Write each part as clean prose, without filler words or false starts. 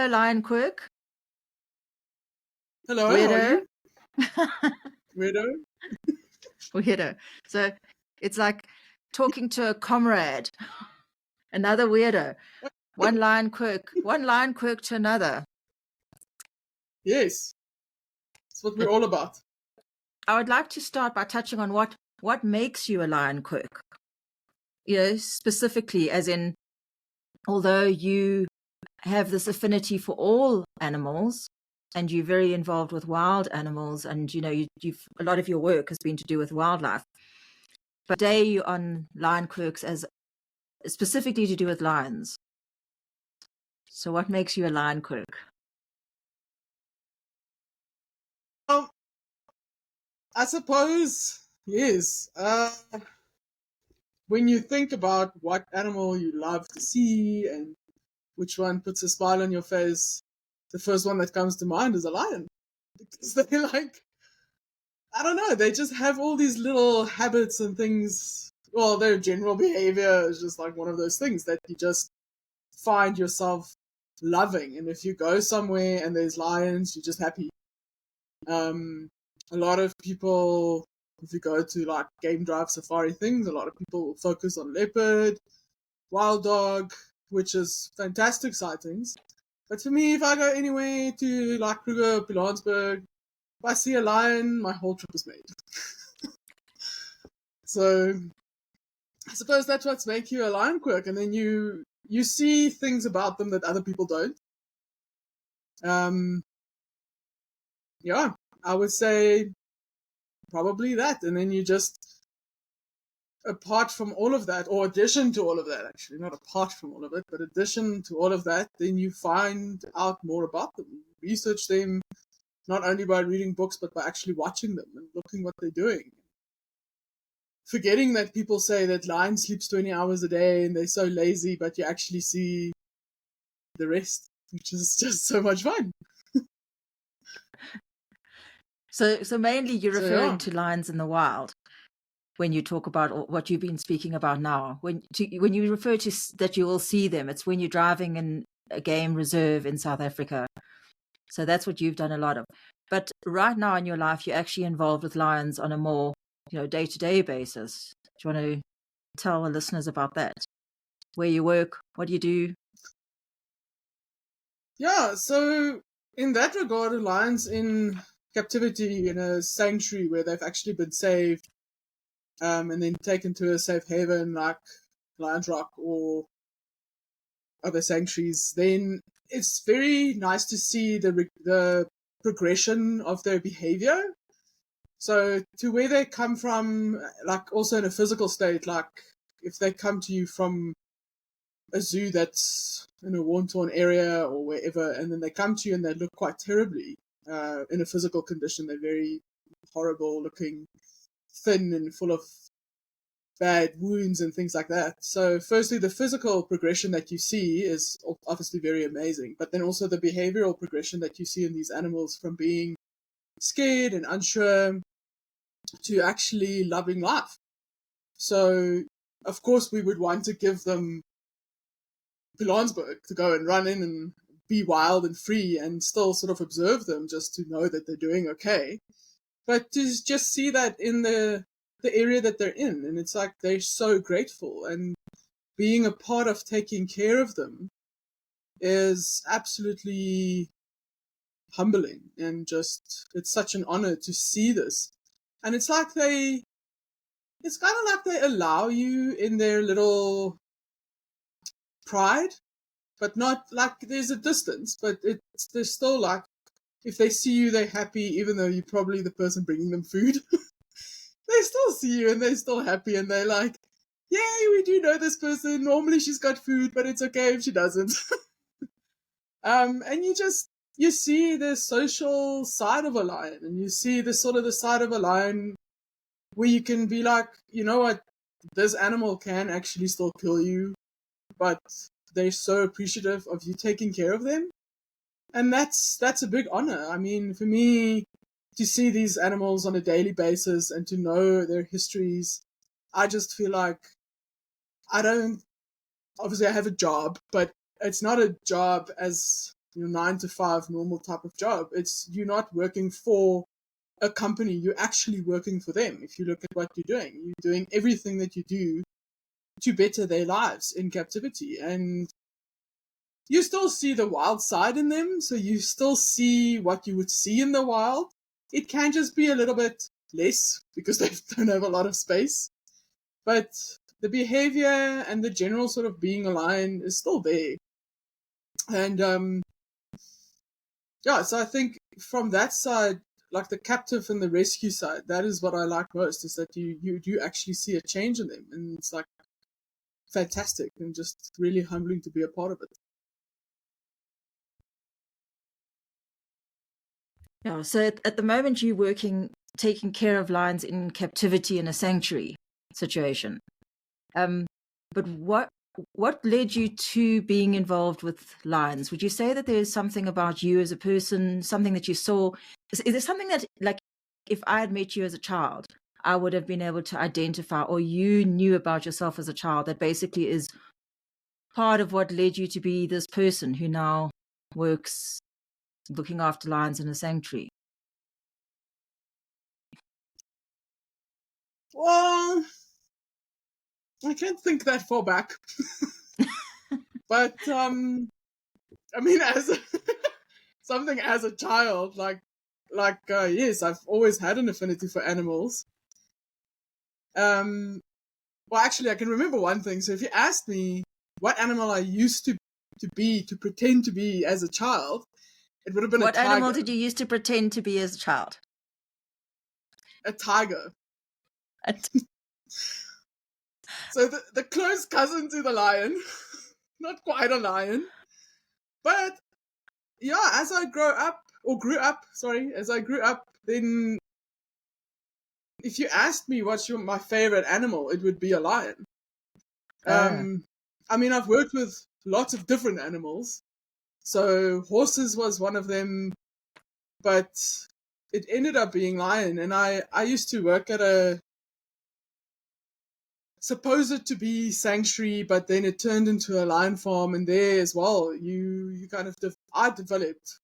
hello, Lion Quirk. Hello, how are Weirdo. you? Weirdo? Weirdo. So it's like talking to a comrade, another weirdo. One Lion Quirk to another. Yes, that's what we're But all about. I would like to start by touching on what makes you a Lion Quirk. Specifically, as in, although you have this affinity for all animals and you're very involved with wild animals, and you've a lot of your work has been to do with wildlife, but today you're on Lion Quirks as specifically to do with lions. So what makes you a Lion Quirk? I suppose, yes. When you think about what animal you love to see and which one puts a smile on your face, the first one that comes to mind is a lion. Because they I don't know, they just have all these little habits and things. Well, their general behavior is just like one of those things that you just find yourself loving. And if you go somewhere and there's lions, you're just happy. A lot of people, if you go to like game drive safari things, a lot of people will focus on leopard, wild dog, which is fantastic sightings. But for me, if I go anywhere to like Kruger, Pilanesberg, if I see a lion, my whole trip is made. So I suppose that's what's make you a lion quirk, and then you see things about them that other people don't. Yeah, I would say probably that, and then you just, apart from all of that, or addition to all of that, actually, not apart from all of it, but addition to all of that, then you find out more about them, research them, not only by reading books, but by actually watching them and looking what they're doing. Forgetting that people say that lion sleeps 20 hours a day and they're so lazy, but you actually see the rest, which is just so much fun. So mainly you're referring Yeah. to lions in the wild when you talk about what you've been speaking about now. When you refer to that you will see them, it's when you're driving in a game reserve in South Africa. So that's what you've done a lot of. But right now in your life, you're actually involved with lions on a more day-to-day basis. Do you want to tell the listeners about that? Where you work, what do you do? Yeah, so in that regard, lions in captivity in a sanctuary where they've actually been saved, and then taken to a safe haven like Lions Rock or other sanctuaries, then it's very nice to see the progression of their behavior. So to where they come from, like also in a physical state, like if they come to you from a zoo that's in a war-torn area or wherever, and then they come to you and they look quite terribly in a physical condition. They're very horrible looking, thin and full of bad wounds and things like that. So firstly, the physical progression that you see is obviously very amazing, but then also the behavioral progression that you see in these animals from being scared and unsure to actually loving life. So of course we would want to give them Pilanesberg to go and run in and be wild and free and still sort of observe them just to know that they're doing okay. But to just see that in the area that they're in, and it's like they're so grateful, and being a part of taking care of them is absolutely humbling, and just it's such an honor to see this. And it's kind of like they allow you in their little pride, but not like there's a distance, but they're still like, if they see you, they're happy, even though you're probably the person bringing them food. They still see you and they're still happy, and they're like, yay, we do know this person. Normally she's got food, but it's okay if she doesn't. And you see the social side of a lion, and you see the side of a lion where you can be like, you know what, this animal can actually still kill you, but they're so appreciative of you taking care of them. And that's a big honor. I mean, for me, to see these animals on a daily basis and to know their histories, I just feel like obviously I have a job, but it's not a job as your 9 to 5 normal type of job. You're not working for a company, you're actually working for them. If you look at what you're doing everything that you do to better their lives in captivity. And you still see the wild side in them, so you still see what you would see in the wild. It can just be a little bit less because they don't have a lot of space. But the behavior and the general sort of being a lion is still there. And yeah, so I think from that side, like the captive and the rescue side, that is what I like most, is that you do actually see a change in them. And it's like fantastic and just really humbling to be a part of it. Yeah, so at the moment you're taking care of lions in captivity in a sanctuary situation. But what led you to being involved with lions? Would you say that there's something about you as a person, something that you saw? Is there something that, like, if I had met you as a child, I would have been able to identify, or you knew about yourself as a child, that basically is part of what led you to be this person who now works looking after lions in a sanctuary? Well, I can't think that far back. But I mean, something as a child, yes, I've always had an affinity for animals. Well, actually, I can remember one thing. So if you asked me what animal I used to pretend to be as a child, it would have been What a tiger. animal did you used to pretend to be as a child? A tiger. So the close cousin to the lion, not quite a lion, but yeah, as I grew up, then if you asked me what's my favorite animal, it would be a lion. I mean, I've worked with lots of different animals. So horses was one of them, but it ended up being lion. And I used to work at a supposed to be sanctuary, but then it turned into a lion farm. And there as well, you kind of, I developed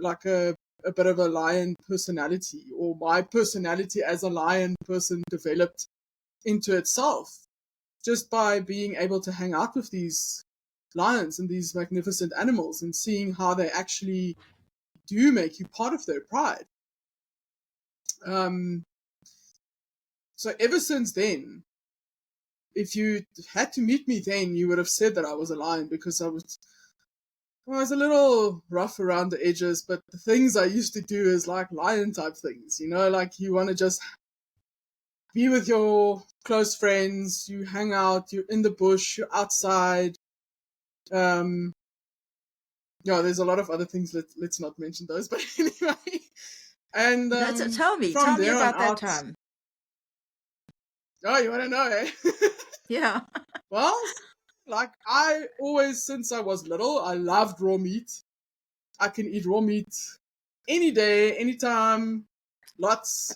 like a bit of a lion personality, or my personality as a lion person developed into itself just by being able to hang out with these lions and these magnificent animals and seeing how they actually do make you part of their pride. So ever since then, if you had to meet me then, you would have said that I was a lion, because I was a little rough around the edges, but the things I used to do is like lion type things, like you want to just be with your close friends, you hang out, you're in the bush, you're outside. Yeah, there's a lot of other things. Let's not mention those, but anyway. And tell me about that time. Oh, you want to know, eh? Yeah. Well, like I always, since I was little, I loved raw meat. I can eat raw meat any day, anytime, lots.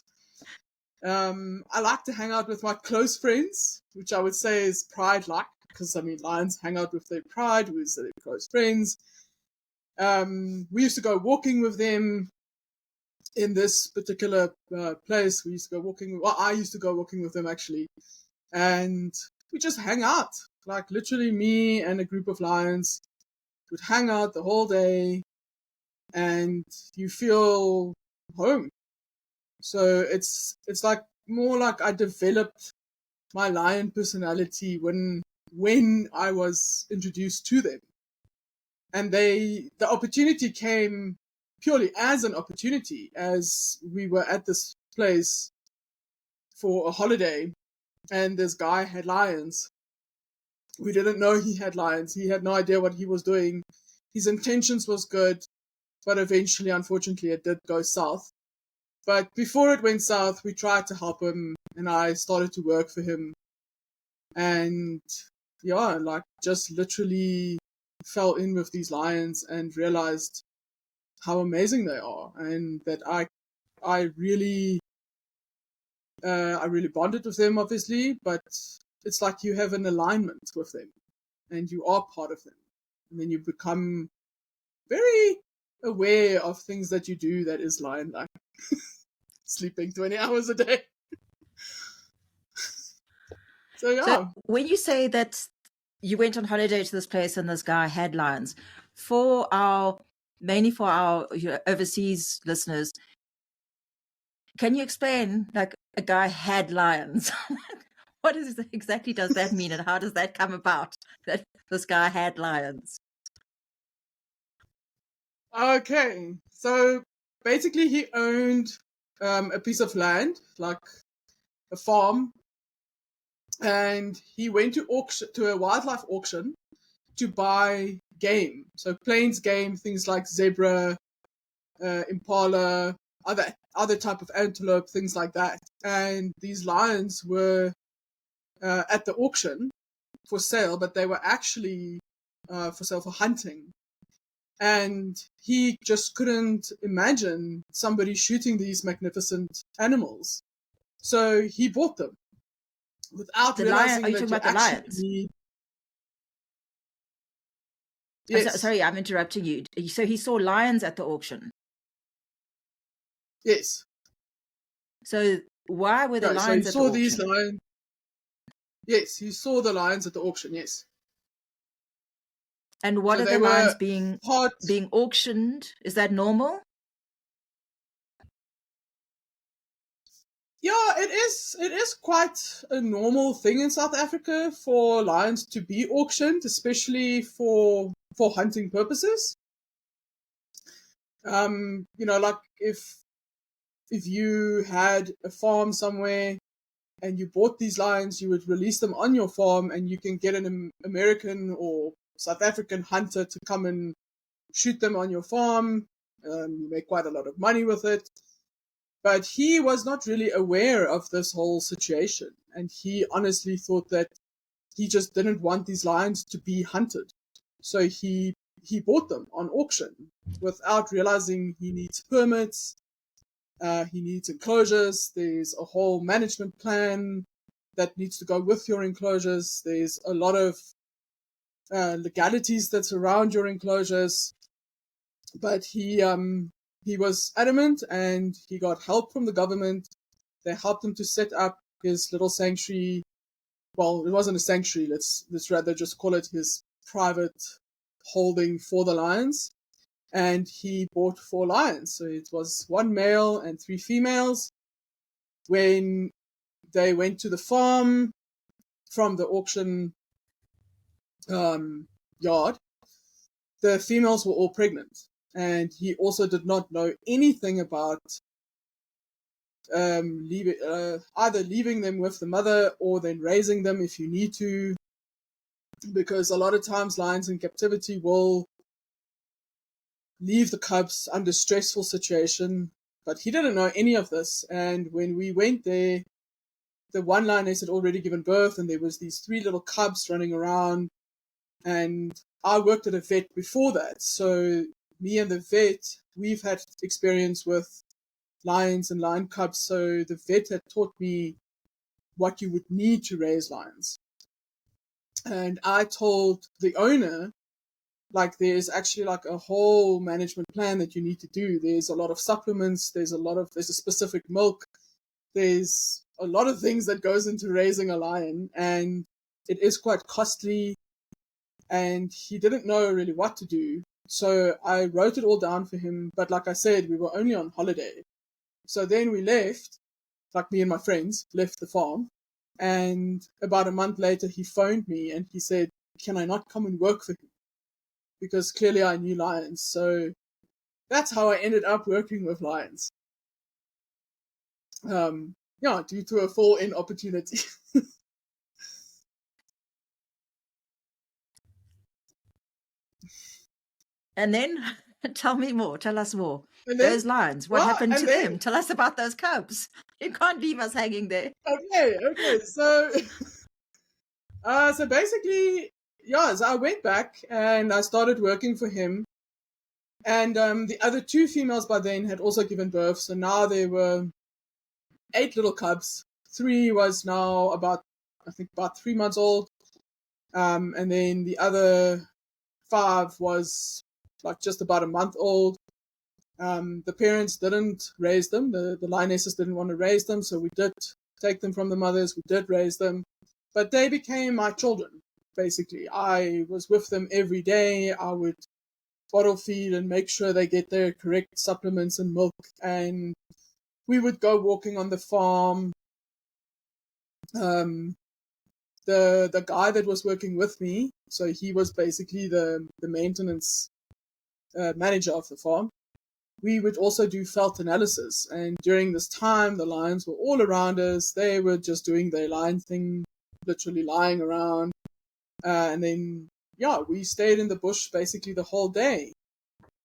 I like to hang out with my close friends, which I would say is pride-like, because I mean, lions hang out with their pride, with their close friends. We used to go walking with them in this particular place. We used to go walking. Well, I used to go walking with them actually, and we just hang out. Like literally, me and a group of lions would hang out the whole day, and you feel home. So it's like more like I developed my lion personality when I was introduced to them. And the opportunity came purely as an opportunity, as we were at this place for a holiday, and this guy had lions. We didn't know he had lions. He had no idea what he was doing. His intentions was good, but eventually, unfortunately, it did go south. But before it went south, we tried to help him, and I started to work for him. And yeah, like just literally fell in with these lions and realized how amazing they are, and that I really bonded with them, obviously, but it's like you have an alignment with them and you are part of them, and then you become very aware of things that you do that is lion-like. Sleeping 20 hours a day. So yeah. So when you say that you went on holiday to this place and this guy had lions, mainly for our overseas listeners, can you explain, like, a guy had lions? What exactly does that mean, and how does that come about, that this guy had lions? Okay, so basically he owned a piece of land, like a farm, and he went to a wildlife auction to buy game. So plains game, things like zebra, impala, other type of antelope, things like that. And these lions were at the auction for sale, but they were actually for sale for hunting. And he just couldn't imagine somebody shooting these magnificent animals. So he bought them without realizing Are you that talking you about the actually lions? need. Yes. Sorry, I'm interrupting you. So he saw lions at the auction. Yes. So why were the No, so he lions at the saw these auction? lions. Yes, he saw the lions at the auction, yes. And what So are they the lions were being part. auctioned? Is that normal? Yeah, it is quite a normal thing in South Africa for lions to be auctioned, especially for hunting purposes. Like if you had a farm somewhere and you bought these lions, you would release them on your farm, and you can get an American or South African hunter to come and shoot them on your farm. You make quite a lot of money with it. But he was not really aware of this whole situation, and he honestly thought that he just didn't want these lions to be hunted. So he bought them on auction without realizing he needs permits, he needs enclosures. There's a whole management plan that needs to go with your enclosures. There's a lot of legalities that surround your enclosures. But he was adamant, and he got help from the government. They helped him to set up his little sanctuary. Well, it wasn't a sanctuary. Let's rather just call it his private holding for the lions. And he bought 4 lions. So it was 1 male and 3 females. When they went to the farm from the auction yard, the females were all pregnant. And he also did not know anything about either leaving them with the mother or then raising them if you need to. Because a lot of times lions in captivity will leave the cubs under stressful situation, but he didn't know any of this. And when we went there, the one lioness had already given birth, and there was these 3 little cubs running around. And I worked at a vet before that, so me and the vet, we've had experience with lions and lion cubs. So the vet had taught me what you would need to raise lions. And I told the owner, like, there's actually like a whole management plan that you need to do. There's a lot of supplements, there's a specific milk, there's a lot of things that goes into raising a lion, and it is quite costly, and he didn't know really what to do. So I wrote it all down for him, but like I said, we were only on holiday. So then we left, like me and my friends left the farm, and about a month later he phoned me and he said, can I not come and work for him? Because clearly I knew lions. So that's how I ended up working with lions. Due to a fall-in opportunity. And then tell me more. Tell us more. And then, Those lions, what well, happened to and then, them? Tell us about those cubs. You can't leave us hanging there. okay. So basically, so I went back and I started working for him. And the other 2 females by then had also given birth. So now there were 8 little cubs. 3 was now about 3 months old. And then the other 5 was like just about a month old. The parents didn't raise them. The lionesses didn't want to raise them, so we did take them from the mothers. We did raise them, but they became my children. Basically, I was with them every day. I would bottle feed and make sure they get their correct supplements and milk, and we would go walking on the farm. The guy that was working with me, so he was basically the maintenance manager of the farm. We would also do felt analysis, and during this time the lions were all around us. They were just doing their lion thing, literally lying around, and then we stayed in the bush basically the whole day,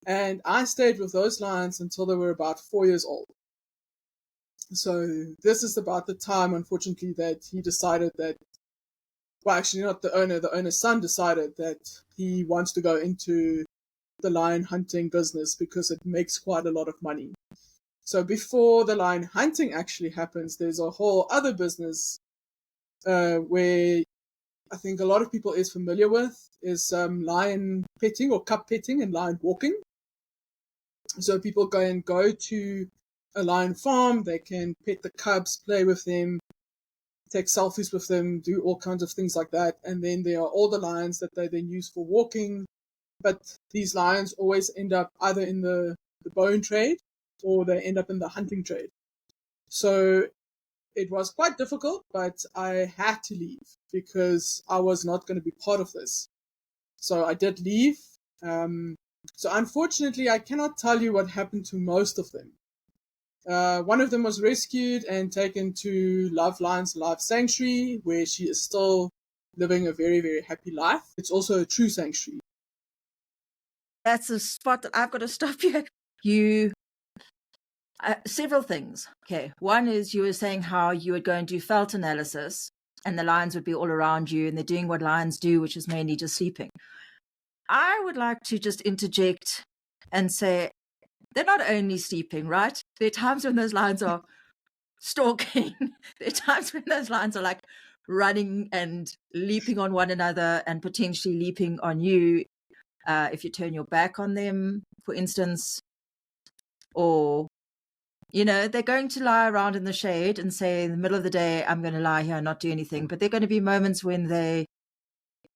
and I stayed with those lions until they were about 4 years old. So this is about the time, unfortunately, that he decided that, well, actually not the owner's son decided that he wants to go into the lion hunting business because it makes quite a lot of money. So before the lion hunting actually happens, there's a whole other business where I think a lot of people is familiar with is lion petting or cub petting and lion walking. So people go to a lion farm, they can pet the cubs, play with them, take selfies with them, do all kinds of things like that. And then there are all the lions that they then use for walking. But these lions always end up either in the bone trade or they end up in the hunting trade. So it was quite difficult, but I had to leave because I was not going to be part of this. So I did leave. So unfortunately, I cannot tell you what happened to most of them. One of them was rescued and taken to Love Lions Live Sanctuary, where she is still living a very, very happy life. It's also a true sanctuary. That's a spot that I've got to stop you. Several things. Okay. One is you were saying how you would go and do felt analysis and the lions would be all around you and they're doing what lions do, which is mainly just sleeping. I would like to just interject and say they're not only sleeping, right? There are times when those lions are stalking. There are times when those lions are like running and leaping on one another and potentially leaping on you if you turn your back on them, for instance. Or, they're going to lie around in the shade and say in the middle of the day, I'm going to lie here and not do anything. But there are going to be moments when they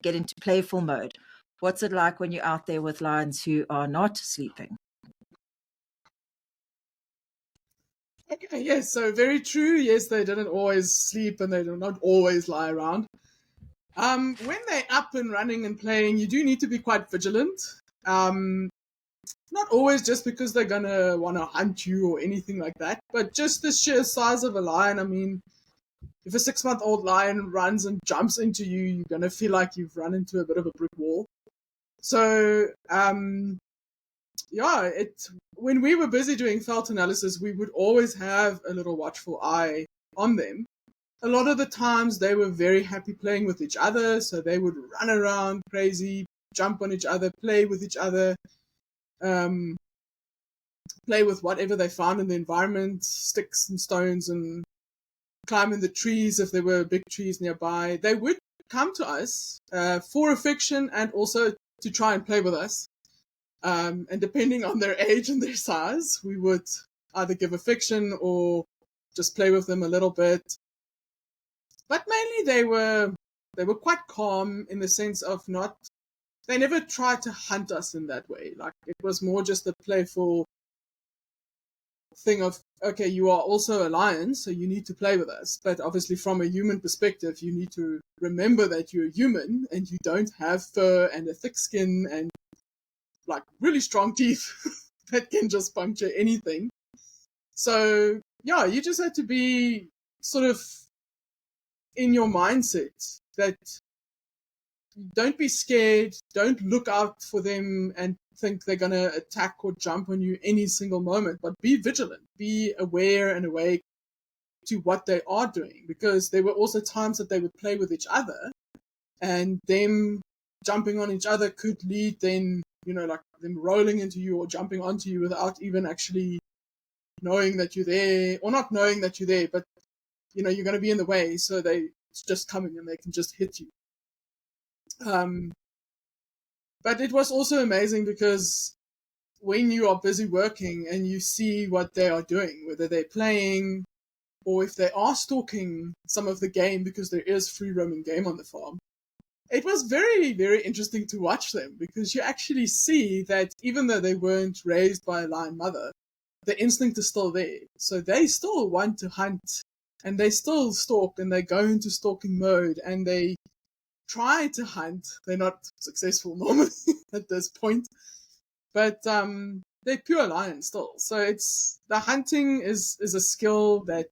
get into playful mode. What's it like when you're out there with lions who are not sleeping? Okay, yes, so very true. Yes, they didn't always sleep and they do not always lie around. When they're up and running and playing, you do need to be quite vigilant. Not always just because they're gonna want to hunt you or anything like that, but just the sheer size of a lion. I mean, if a 6-month-old lion runs and jumps into you, you're gonna feel like you've run into a bit of a brick wall. So, when we were busy doing felt analysis, we would always have a little watchful eye on them. A lot of the times they were very happy playing with each other, so they would run around crazy, jump on each other, play with each other, play with whatever they found in the environment, sticks and stones, and climb in the trees if there were big trees nearby. They would come to us for affection and also to try and play with us. And depending on their age and their size, we would either give affection or just play with them a little bit. But mainly they were quite calm in the sense of they never tried to hunt us in that way. Like, it was more just a playful thing of, okay, you are also a lion, so you need to play with us. But obviously from a human perspective, you need to remember that you're human and you don't have fur and a thick skin and like really strong teeth that can just puncture anything. So yeah, you just had to be sort of in your mindset that don't be scared, don't look out for them and think they're going to attack or jump on you any single moment, but be vigilant, be aware and awake to what they are doing, because there were also times that they would play with each other and them jumping on each other could lead then, like them rolling into you or jumping onto you without even actually knowing that you're there, or not knowing that you're there, but you're going to be in the way, so it's just coming and they can just hit you. But it was also amazing because when you are busy working and you see what they are doing, whether they're playing or if they are stalking some of the game, because there is free roaming game on the farm, it was very, very interesting to watch them, because you actually see that even though they weren't raised by a lion mother, the instinct is still there. So they still want to hunt, and they still stalk, and they go into stalking mode, and they try to hunt. They're not successful normally at this point, but they're pure lions still. So it's the hunting is a skill that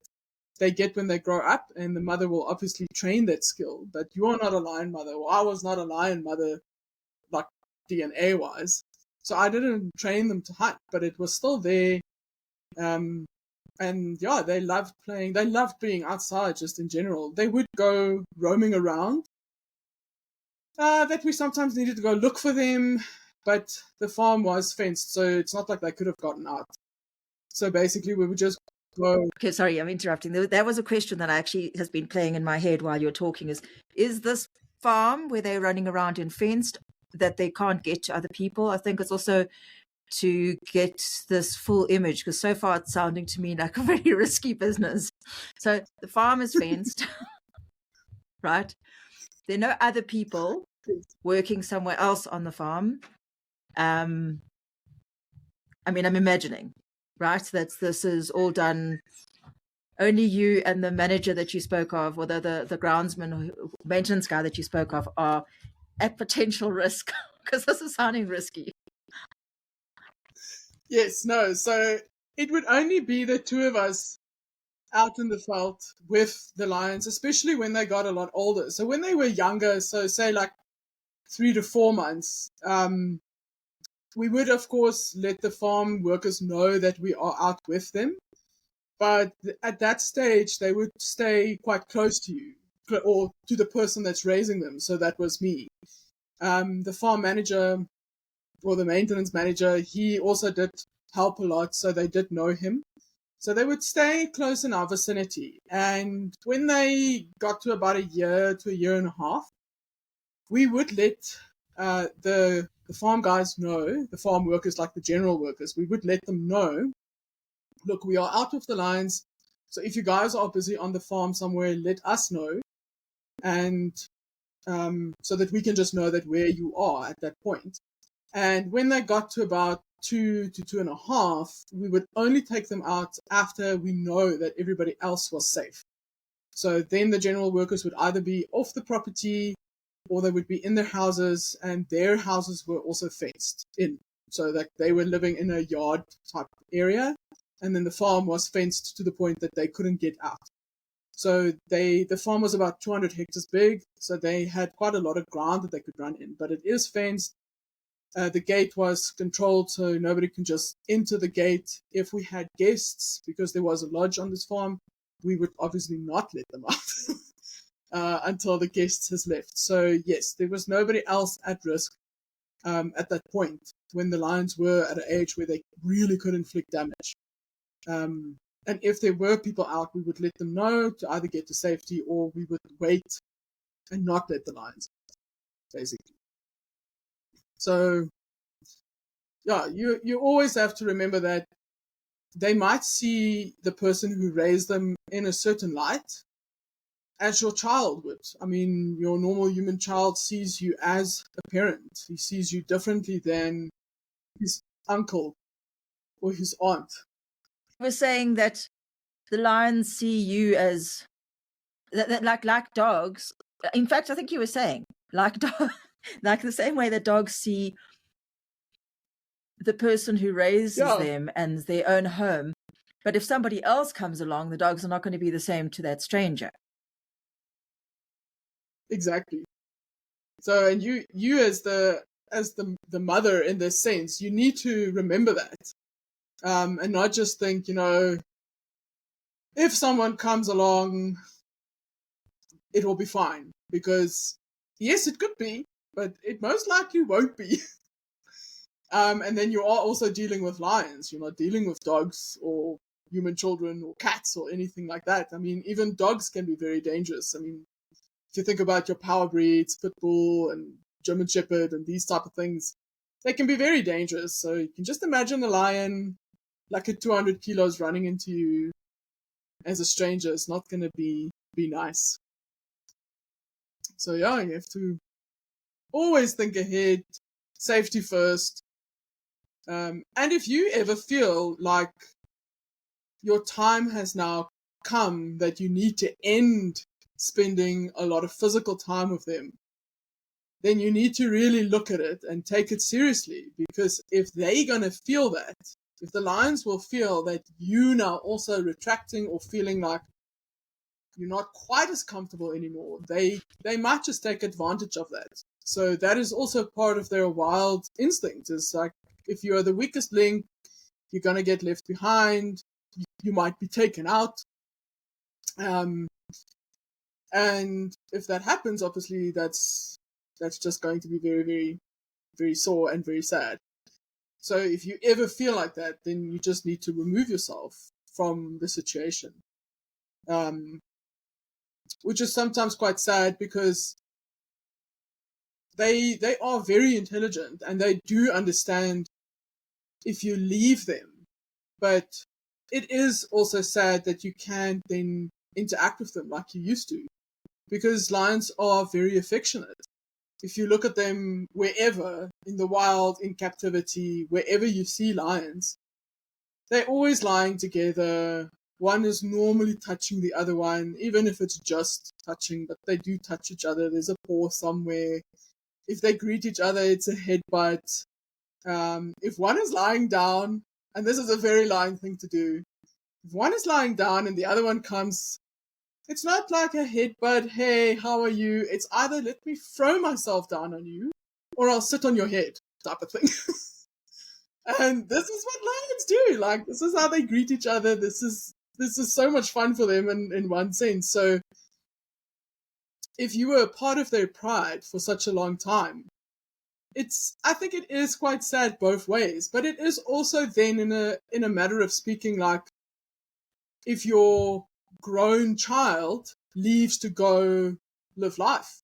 they get when they grow up, and the mother will obviously train that skill. But you are not a lion mother, or I was not a lion mother, like DNA wise. So I didn't train them to hunt, but it was still there. And yeah, they loved playing. They loved being outside just in general. They would go roaming around. That we sometimes needed to go look for them, but the farm was fenced, so it's not like they could have gotten out. So basically, we would just go. Okay, sorry, I'm interrupting. That was a question that actually has been playing in my head while you're talking. Is this farm where they're running around in fenced that they can't get to other people? I think it's also to get this full image, because so far it's sounding to me like a very risky business. So the farm is fenced, right? There are no other people working somewhere else on the farm. I mean, I'm imagining, right? This is all done. Only you and the manager that you spoke of, or the groundsman, maintenance guy that you spoke of, are at potential risk, because this is sounding risky. Yes, no. So it would only be the two of us out in the veld with the lions, especially when they got a lot older. So when they were younger, so say like 3 to 4 months, we would of course let the farm workers know that we are out with them. But at that stage, they would stay quite close to you, or to the person that's raising them. So that was me. The farm manager, or the maintenance manager, he also did help a lot, so they did know him. So they would stay close in our vicinity. And when they got to about a year to a year and a half, we would let the farm guys know, the farm workers, like the general workers, we would let them know, look, we are out with the lions. So if you guys are busy on the farm somewhere, let us know. And so that we can just know that where you are at that point. And when they got to about 2 to 2.5, we would only take them out after we know that everybody else was safe. So then the general workers would either be off the property, or they would be in their houses, and their houses were also fenced in. So that they were living in a yard type area, and then the farm was fenced to the point that they couldn't get out. So the farm was about 200 hectares big, so they had quite a lot of ground that they could run in, but it is fenced. The gate was controlled, so nobody can just enter the gate. If we had guests, because there was a lodge on this farm, we would obviously not let them out until the guests has left. So yes, there was nobody else at risk at that point, when the lions were at an age where they really could inflict damage. And if there were people out, we would let them know to either get to safety, or we would wait and not let the lions out, basically. So, yeah, you always have to remember that they might see the person who raised them in a certain light, as your child would. I mean, your normal human child sees you as a parent. He sees you differently than his uncle or his aunt. We're saying that the lions see you as that like dogs. In fact, I think you were saying like like the same way that dogs see the person who raises them and their own home. But if somebody else comes along, the dogs are not going to be the same to that stranger. Exactly. So, and you as the mother in this sense, you need to remember that, and not just think, if someone comes along, it will be fine. Because yes, it could be, but it most likely won't be. And then you are also dealing with lions. You're not dealing with dogs or human children or cats or anything like that. I mean, even dogs can be very dangerous. I mean, if you think about your power breeds, pit bull and German shepherd and these type of things, they can be very dangerous. So you can just imagine a lion like at 200 kilos running into you as a stranger is not going to be nice. So yeah, you have to always think ahead, safety first. And if you ever feel like your time has now come that you need to end spending a lot of physical time with them, then you need to really look at it and take it seriously. Because if they're going to feel that, if the lions will feel that you now also retracting or feeling like you're not quite as comfortable anymore, they might just take advantage of that. So that is also part of their wild instinct. Is like, if you are the weakest link, you're going to get left behind. You might be taken out. And if that happens, obviously that's just going to be very, very, very sore and very sad. So if you ever feel like that, then you just need to remove yourself from the situation. Which is sometimes quite sad, because they are very intelligent and they do understand if you leave them. But it is also sad that you can't then interact with them like you used to, because lions are very affectionate. If you look at them wherever, in the wild, in captivity, wherever you see lions, they're always lying together. One is normally touching the other one, even if it's just touching, but they do touch each other. There's a paw somewhere. If they greet each other, it's a headbutt. If one is lying down, and this is a very lion thing to do, if one is lying down and the other one comes, it's not like a headbutt, hey, how are you? It's either let me throw myself down on you, or I'll sit on your head, type of thing. And this is what lions do. Like, this is how they greet each other. This is so much fun for them in one sense. So if you were a part of their pride for such a long time, I think it is quite sad both ways. But it is also then in a matter of speaking, like, if your grown child leaves to go live life,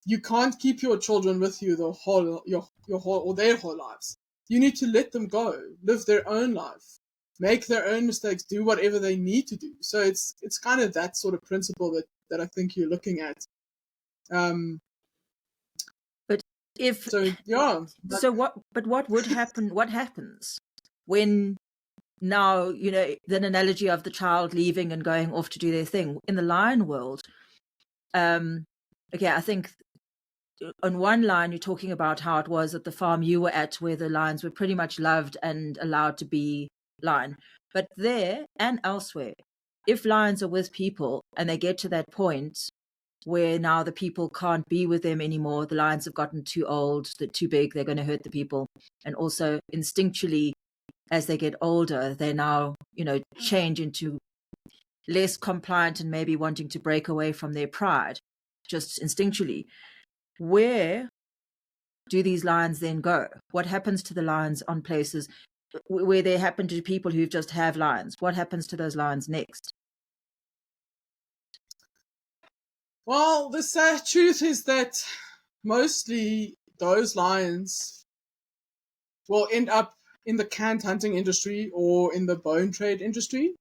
you can't keep your children with you the whole your whole or their whole lives. You need to let them go, live their own life, make their own mistakes, do whatever they need to do. So it's kind of that sort of principle that I think you're looking at. But if so yeah, so, what would happen? What happens when now, you know, that analogy of the child leaving and going off to do their thing in the lion world? Okay, I think on one line you're talking about how it was at the farm you were at, where the lions were pretty much loved and allowed to be lion. But there and elsewhere, if lions are with people and they get to that point where now the people can't be with them anymore, the lions have gotten too old, they're too big, they're going to hurt the people, and also instinctually, as they get older, they now, you know, change into less compliant and maybe wanting to break away from their pride, just instinctually. Where do these lions then go? What happens to the lions on places where they happen to people who just have lions? What happens to those lions next? Well, the sad truth is that mostly those lions will end up in the canned hunting industry or in the bone trade industry.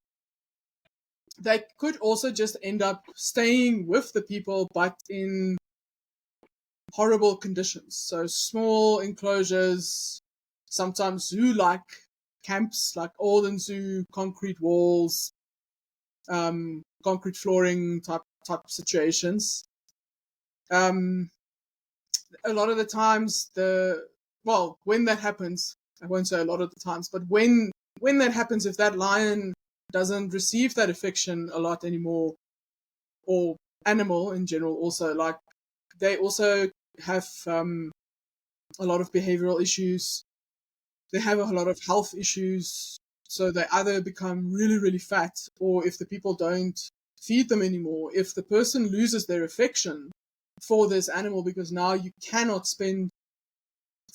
They could also just end up staying with the people, but in horrible conditions. So small enclosures, sometimes zoo-like camps, like olden zoo, concrete walls, concrete flooring type situations. A lot of the times, when that happens, I won't say a lot of the times, but when that happens, if that lion doesn't receive that affection a lot anymore, or animal in general also, like, they also have a lot of behavioral issues. They have a lot of health issues. So they either become really, really fat, or if the people don't feed them anymore, if the person loses their affection for this animal because now you cannot spend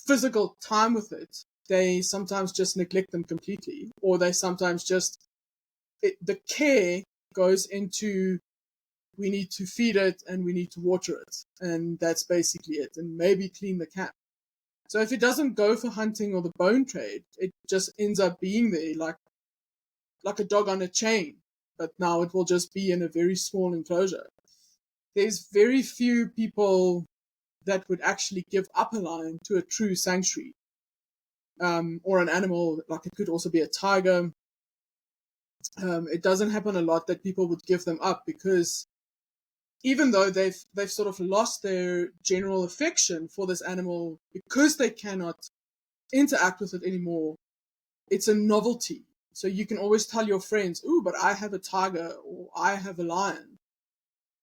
physical time with it, they sometimes just neglect them completely, or they sometimes just, the care goes into, we need to feed it and we need to water it, and that's basically it, and maybe clean the camp. So if it doesn't go for hunting or the bone trade, it just ends up being there like a dog on a chain. But now it will just be in a very small enclosure. There's very few people that would actually give up a lion to a true sanctuary, or an animal, like it could also be a tiger. It doesn't happen a lot that people would give them up, because even though they've sort of lost their general affection for this animal because they cannot interact with it anymore, it's a novelty. So you can always tell your friends, "Ooh, but I have a tiger," or "I have a lion."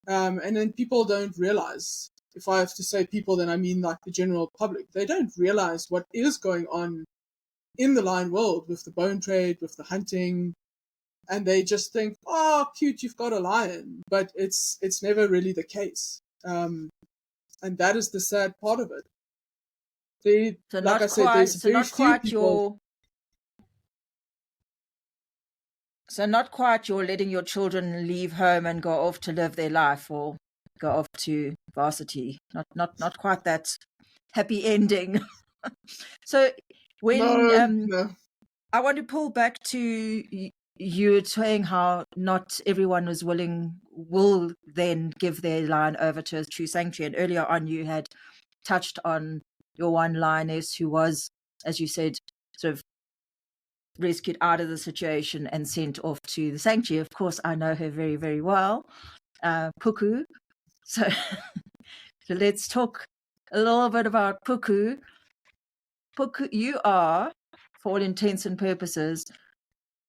And then people don't realize, if I have to say people, then I mean like the general public, they don't realize what is going on in the lion world with the bone trade, with the hunting, and they just think, "Oh, cute, you've got a lion," but it's never really the case, and that is the sad part of it. So Like I not said, quite. there's So very not few quite people. your. So not quite your letting your children leave home and go off to live their life or go off to varsity. Not quite that happy ending. So when No. I want to pull back to you were saying how not everyone will then give their lion over to a true sanctuary. And earlier on, you had touched on your one lioness who was, as you said, sort of rescued out of the situation and sent off to the sanctuary. Of course, I know her very, very well, Puku. So, so let's talk a little bit about Puku. Puku, you are, for all intents and purposes,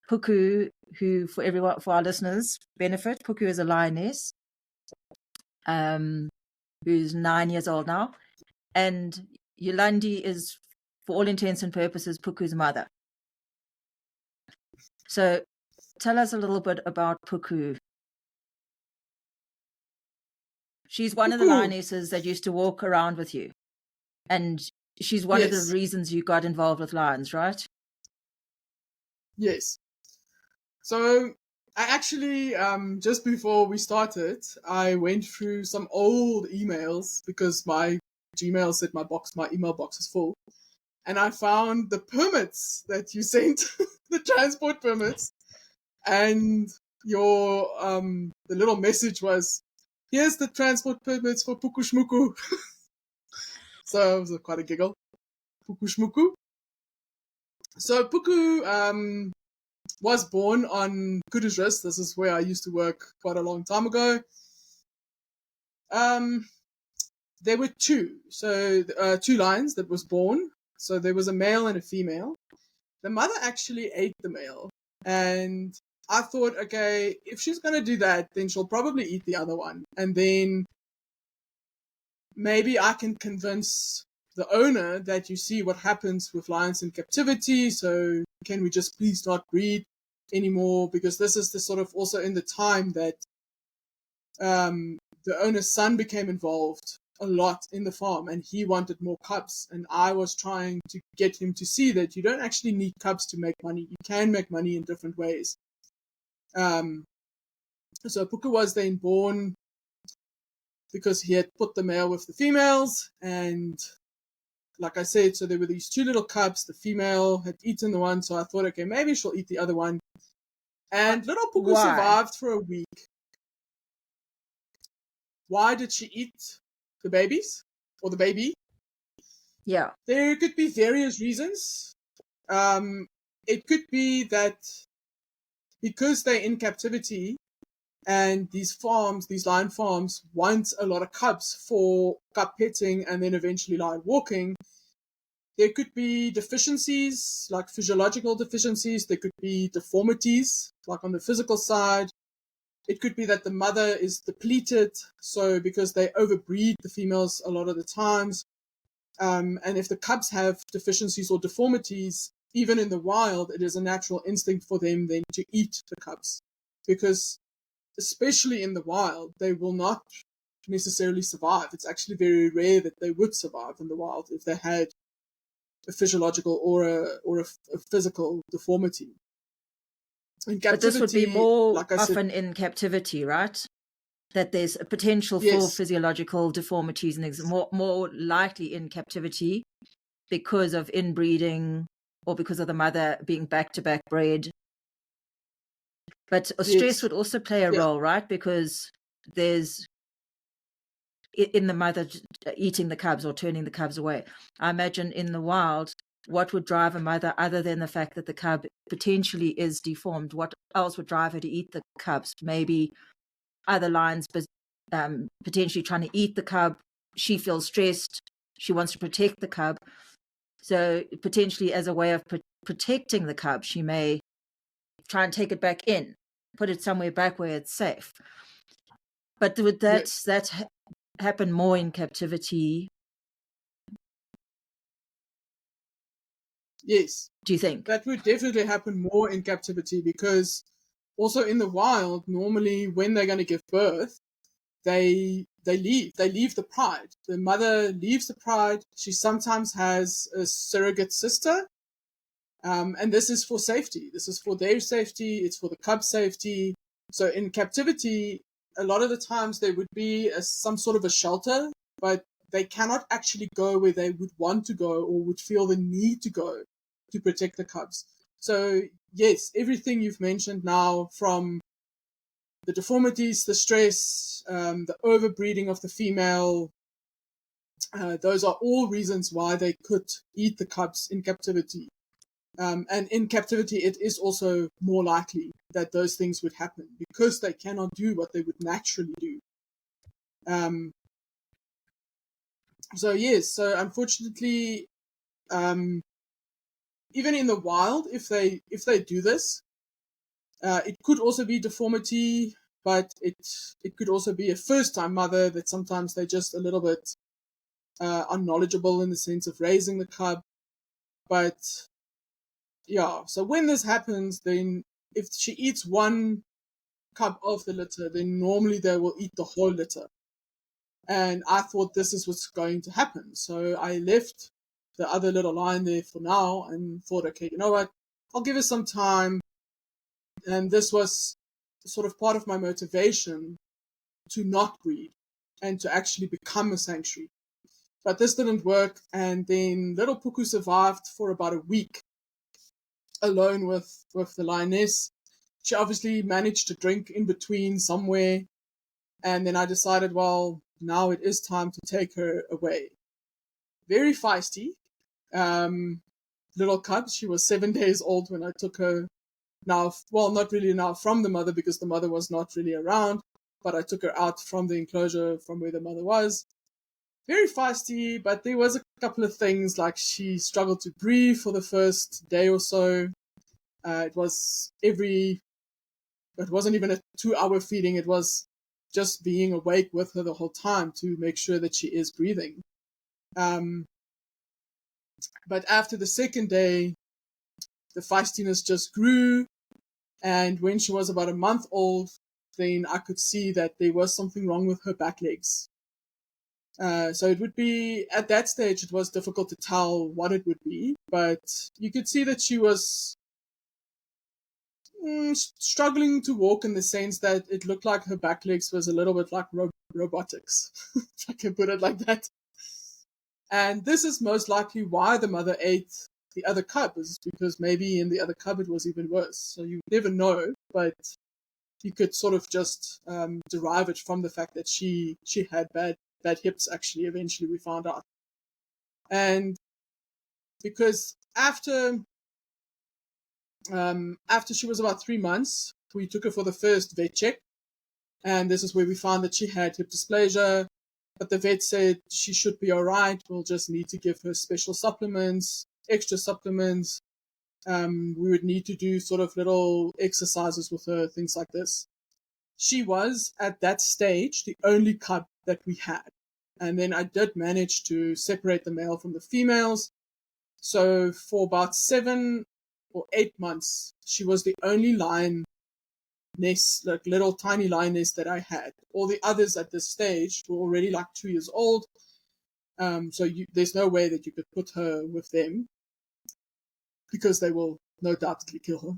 Puku, who for our listeners' benefit, Puku is a lioness, who's 9 years old now, and Yolandie is, for all intents and purposes, Puku's mother. So, tell us a little bit about Puku. She's one of the Puku. lionesses that used to walk around with you, and she's one of the Yes. reasons you got involved with lions, right? Yes. So I actually, just before we started, I went through some old emails because my Gmail said my email box is full. And I found the permits that you sent, the transport permits. And your, the little message was, "Here's the transport permits for Puku Shmuku." So it was quite a giggle. Puku Shmuku. So Puku, was born on Kuduzris. This is where I used to work quite a long time ago. There were two lions that was born. So there was a male and a female. The mother actually ate the male, and I thought, okay, if she's going to do that, then she'll probably eat the other one, and then maybe I can convince the owner that, you see what happens with lions in captivity, so can we just please not breed anymore? Because this is the sort of also in the time that the owner's son became involved a lot in the farm, and he wanted more cubs, and I was trying to get him to see that you don't actually need cubs to make money. You can make money in different ways. So Puku was then born because he had put the male with the females, and like I said, so there were these two little cubs. The female had eaten the one, so I thought, okay, maybe she'll eat the other one. And little Puku Why? survived for a week. Why did she eat the babies? Or the baby? Yeah. There could be various reasons. It could be that because they're in captivity, and these lion farms, want a lot of cubs for cub petting and then eventually lion walking. There could be deficiencies, like physiological deficiencies. There could be deformities, like on the physical side. It could be that the mother is depleted, so because they overbreed the females a lot of the times. And if the cubs have deficiencies or deformities, even in the wild, it is a natural instinct for them then to eat the cubs. Because especially in the wild, they will not necessarily survive. It's actually very rare that they would survive in the wild if they had a physiological or a physical deformity. In captivity, But this would be more like I often said, in captivity, right? That there's a potential for yes, physiological deformities and more likely in captivity because of inbreeding or because of the mother being back-to-back bred. But stress Yes. would also play a role, right? Because there's in the mother eating the cubs or turning the cubs away. I imagine in the wild, what would drive a mother other than the fact that the cub potentially is deformed? What else would drive her to eat the cubs? Maybe other lions, potentially trying to eat the cub. She feels stressed. She wants to protect the cub. So potentially as a way of protecting the cub, she may try and take it back in, put it somewhere back where it's safe. But would that happen more in captivity? Yes. Do you think? That would definitely happen more in captivity, because also in the wild, normally when they're going to give birth, they leave. They leave the pride. The mother leaves the pride. She sometimes has a surrogate sister. And this is for safety. This is for their safety. It's for the cub's safety. So in captivity, a lot of the times there would be some sort of a shelter, but they cannot actually go where they would want to go or would feel the need to go to protect the cubs. So yes, everything you've mentioned now, from the deformities, the stress, the overbreeding of the female, those are all reasons why they could eat the cubs in captivity. And in captivity, it is also more likely that those things would happen because they cannot do what they would naturally do. So yes, so unfortunately, even in the wild, if they do this, it could also be deformity, but it could also be a first-time mother that sometimes they're just a little bit unknowledgeable in the sense of raising the cub. But yeah, so when this happens, then if she eats one cub of the litter, then normally they will eat the whole litter. And I thought this is what's going to happen. So I left the other little lion there for now and thought, okay, you know what? I'll give it some time. And this was sort of part of my motivation to not breed and to actually become a sanctuary. But this didn't work. And then little Puku survived for about a week alone with the lioness. She obviously managed to drink in between somewhere. And then I decided, well, now it is time to take her away. Very feisty. Little cub. She was 7 days old when I took her. Now, well, not really now from the mother, because the mother was not really around, but I took her out from the enclosure from where the mother was. Very feisty, but there was a couple of things, like she struggled to breathe for the first day or so. It wasn't even a 2-hour feeding. It was just being awake with her the whole time to make sure that she is breathing. But after the second day, the feistiness just grew. And when she was about a month old, then I could see that there was something wrong with her back legs. So it would be, at that stage, it was difficult to tell what it would be, but you could see that she was struggling to walk, in the sense that it looked like her back legs was a little bit like robotics, if I can put it like that. And this is most likely why the mother ate the other cub, is because maybe in the other cub it was even worse. So you never know, but you could sort of just derive it from the fact that she had bad hips, actually, eventually we found out. And because after she was about 3 months, we took her for the first vet check, and this is where we found that she had hip dysplasia, but the vet said she should be all right. We'll just need to give her special supplements, extra supplements. We would need to do sort of little exercises with her, things like this. She was, at that stage, the only cub that we had. And then I did manage to separate the male from the females. So for about 7 or 8 months, she was the only lioness, like little tiny lioness that I had. All the others at this stage were already like 2 years old. So there's no way that you could put her with them, because they will no doubtly kill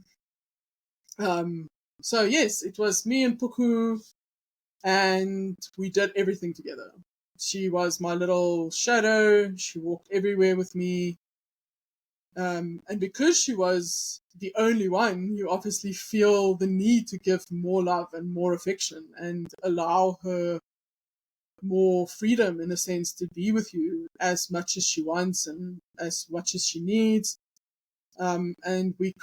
her. So yes, it was me and Puku, and we did everything together. She was my little shadow. She walked everywhere with me. And because she was the only one, you obviously feel the need to give more love and more affection and allow her more freedom, in a sense, to be with you as much as she wants and as much as she needs. And we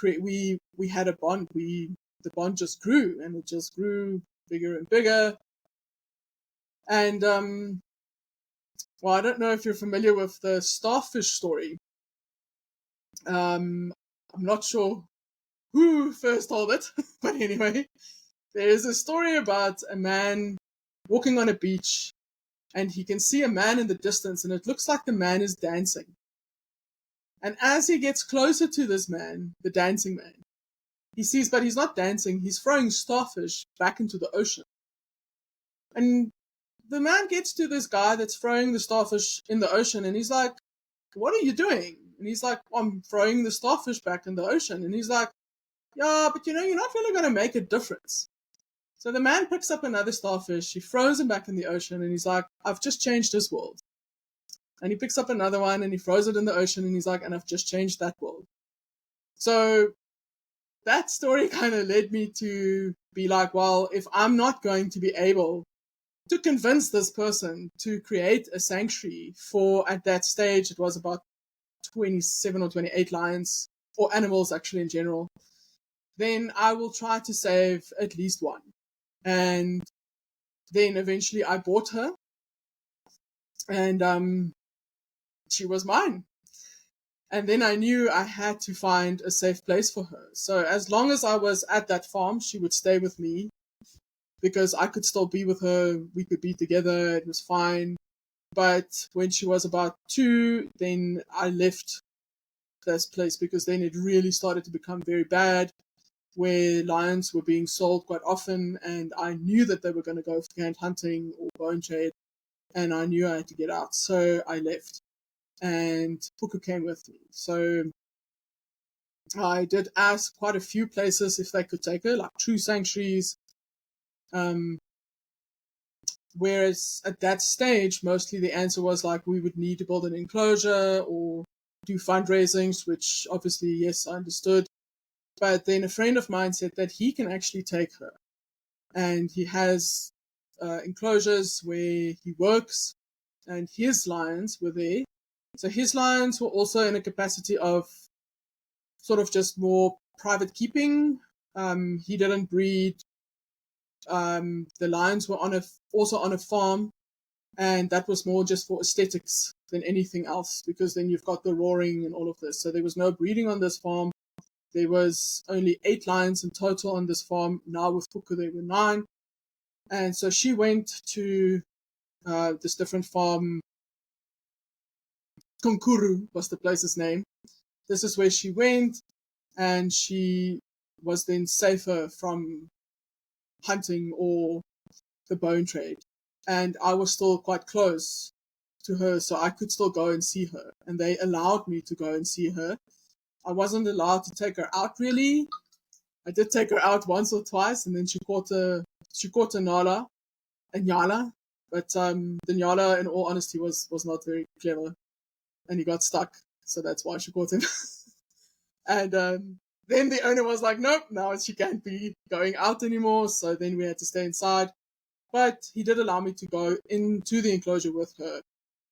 had a bond. The bond just grew, and it just grew bigger and bigger. And well, I don't know if you're familiar with the starfish story. I'm not sure who first told it, but anyway, there is a story about a man walking on a beach, and he can see a man in the distance, and it looks like the man is dancing. And as he gets closer to this man, the dancing man, he sees, but he's not dancing, he's throwing starfish back into the ocean. And the man gets to this guy that's throwing the starfish in the ocean, and he's like, "What are you doing?" And he's like, "I'm throwing the starfish back in the ocean." And he's like, "Yeah, but you're not really going to make a difference." So the man picks up another starfish, he throws him back in the ocean, and he's like, "I've just changed this world." And he picks up another one, and he throws it in the ocean, and he's like, "And I've just changed that world." So that story kind of led me to be like, well, if I'm not going to be able to convince this person to create a sanctuary for, at that stage, it was about 27 or 28 lions, or animals actually in general, then I will try to save at least one. And then eventually I bought her, and she was mine. And then I knew I had to find a safe place for her. So as long as I was at that farm, she would stay with me, because I could still be with her. We could be together. It was fine. But when she was about 2, then I left this place, because then it really started to become very bad, where lions were being sold quite often, and I knew that they were going to go for hand hunting or bone trade, and I knew I had to get out. So I left, and Puku came with me. So I did ask quite a few places if they could take her, like true sanctuaries. Whereas at that stage, mostly the answer was like, we would need to build an enclosure or do fundraisings, which obviously, yes, I understood. But then a friend of mine said that he can actually take her. And he has enclosures where he works, and his lions were there. So his lions were also in a capacity of sort of just more private keeping. He didn't breed. The lions were also on a farm, and that was more just for aesthetics than anything else, because then you've got the roaring and all of this. So there was no breeding on this farm. There was only 8 lions in total on this farm. Now with Puku there were 9. And so she went to this different farm. Konkuru was the place's name. This is where she went, and she was then safer from hunting or the bone trade. And I was still quite close to her, so I could still go and see her. And they allowed me to go and see her. I wasn't allowed to take her out, really. I did take her out once or twice, and then she caught a Nyala. But the Nyala, in all honesty, was not very clever, and he got stuck. So that's why she caught him. And then the owner was like, nope, now she can't be going out anymore. So then we had to stay inside. But he did allow me to go into the enclosure with her,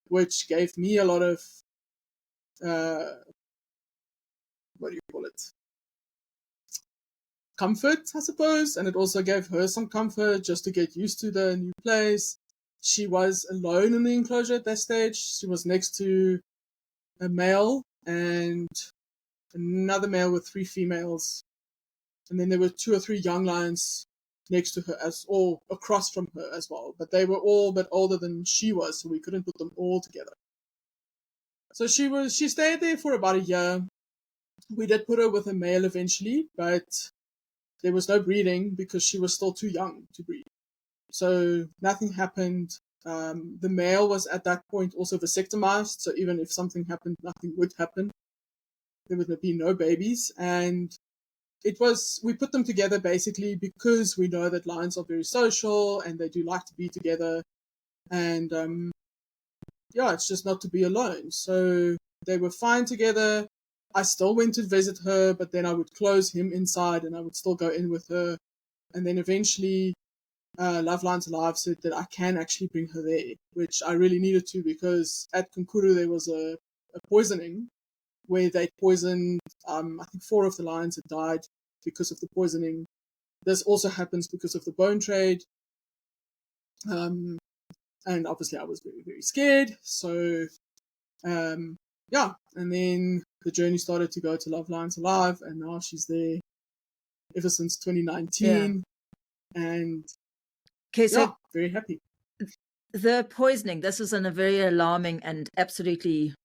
which gave me a lot of, what do you call it? Comfort, I suppose. And it also gave her some comfort just to get used to the new place. She was alone in the enclosure at that stage. She was next to a male and another male with 3 females. And then there were 2 or 3 young lions next to her, or across from her as well. But they were all a bit older than she was, so we couldn't put them all together. So she stayed there for about a year. We did put her with a male eventually, but there was no breeding because she was still too young to breed. So nothing happened. The male was at that point also vasectomized, so even if something happened, nothing would happen. There would be no babies. And we put them together basically because we know that lions are very social and they do like to be together. And it's just not to be alone. So they were fine together. I still went to visit her, but then I would close him inside and I would still go in with her. And then eventually, Love Lines Alive said that I can actually bring her there, which I really needed to, because at Kunkuru there was a poisoning where they poisoned, I think 4 of the lions had died because of the poisoning. This also happens because of the bone trade. And obviously I was very, very scared. So, and then the journey started to go to Love Lions Alive, and now she's there ever since 2019. And Okay, so very happy. The poisoning, this is a very alarming and absolutely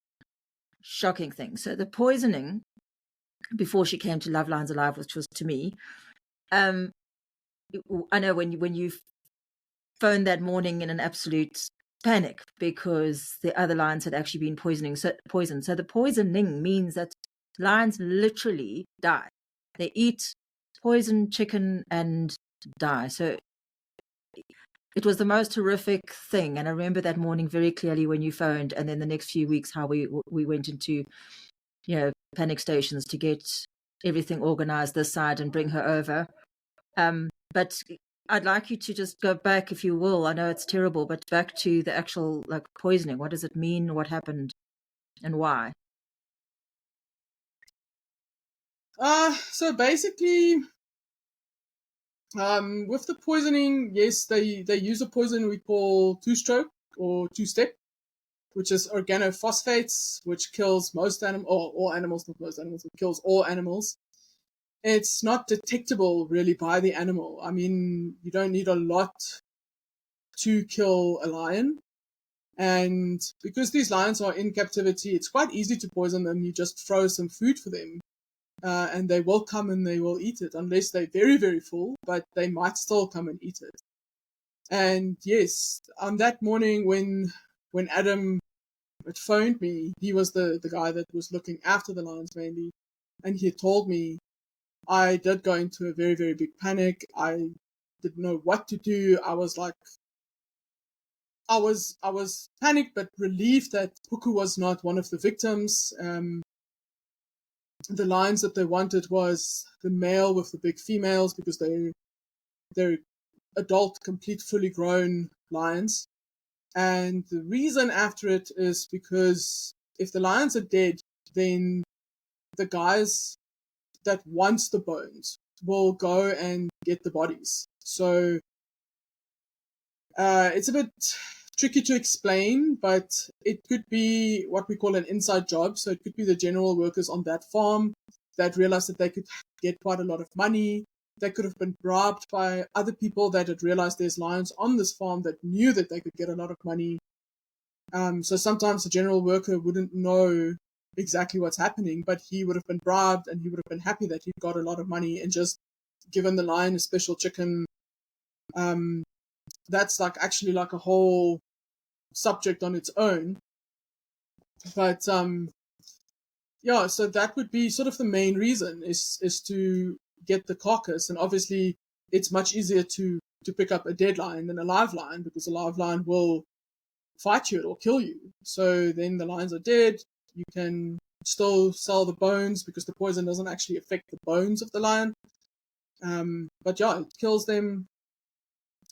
shocking thing. So the poisoning, before she came to Love Lines Alive, which was to me, I know when you phoned that morning in an absolute panic because the other lions had actually been poisoned. So the poisoning means that lions literally die. They eat poisoned chicken and die. So it was the most horrific thing. And I remember that morning very clearly when you phoned, and then the next few weeks how we went into, panic stations to get everything organized this side and bring her over. But I'd like you to just go back, if you will. I know it's terrible, but back to the actual poisoning. What does it mean? What happened and why? So basically, with the poisoning, yes, they use a poison we call two-stroke or two-step, which is organophosphates, which kills most animals, or all animals, not most animals, it kills all animals. It's not detectable really by the animal. I mean, you don't need a lot to kill a lion. And because these lions are in captivity, it's quite easy to poison them. You just throw some food for them. And they will come and they will eat it, unless they're very, very full, but they might still come and eat it. And yes, on that morning when Adam had phoned me, he was the guy that was looking after the lions mainly, and he told me, I did go into a very, very big panic. I didn't know what to do. I was panicked but relieved that Puku was not one of the victims. The lions that they wanted was the male with the big females, because they're adult, complete, fully grown lions. And the reason after it is because if the lions are dead, then the guys that wants the bones will go and get the bodies. So it's a bit tricky to explain, but it could be what we call an inside job. So it could be the general workers on that farm that realized that they could get quite a lot of money. They could have been bribed by other people that had realized there's lions on this farm that knew that they could get a lot of money. So sometimes the general worker wouldn't know exactly what's happening, but he would have been bribed and he would have been happy that he'd got a lot of money and just given the lion a special chicken. That's actually a whole subject on its own. But so that would be sort of the main reason is to get the carcass. And obviously it's much easier to pick up a dead lion than a live lion, because a live lion will fight you, it will kill you. So then the lions are dead. You can still sell the bones because the poison doesn't actually affect the bones of the lion. But it kills them.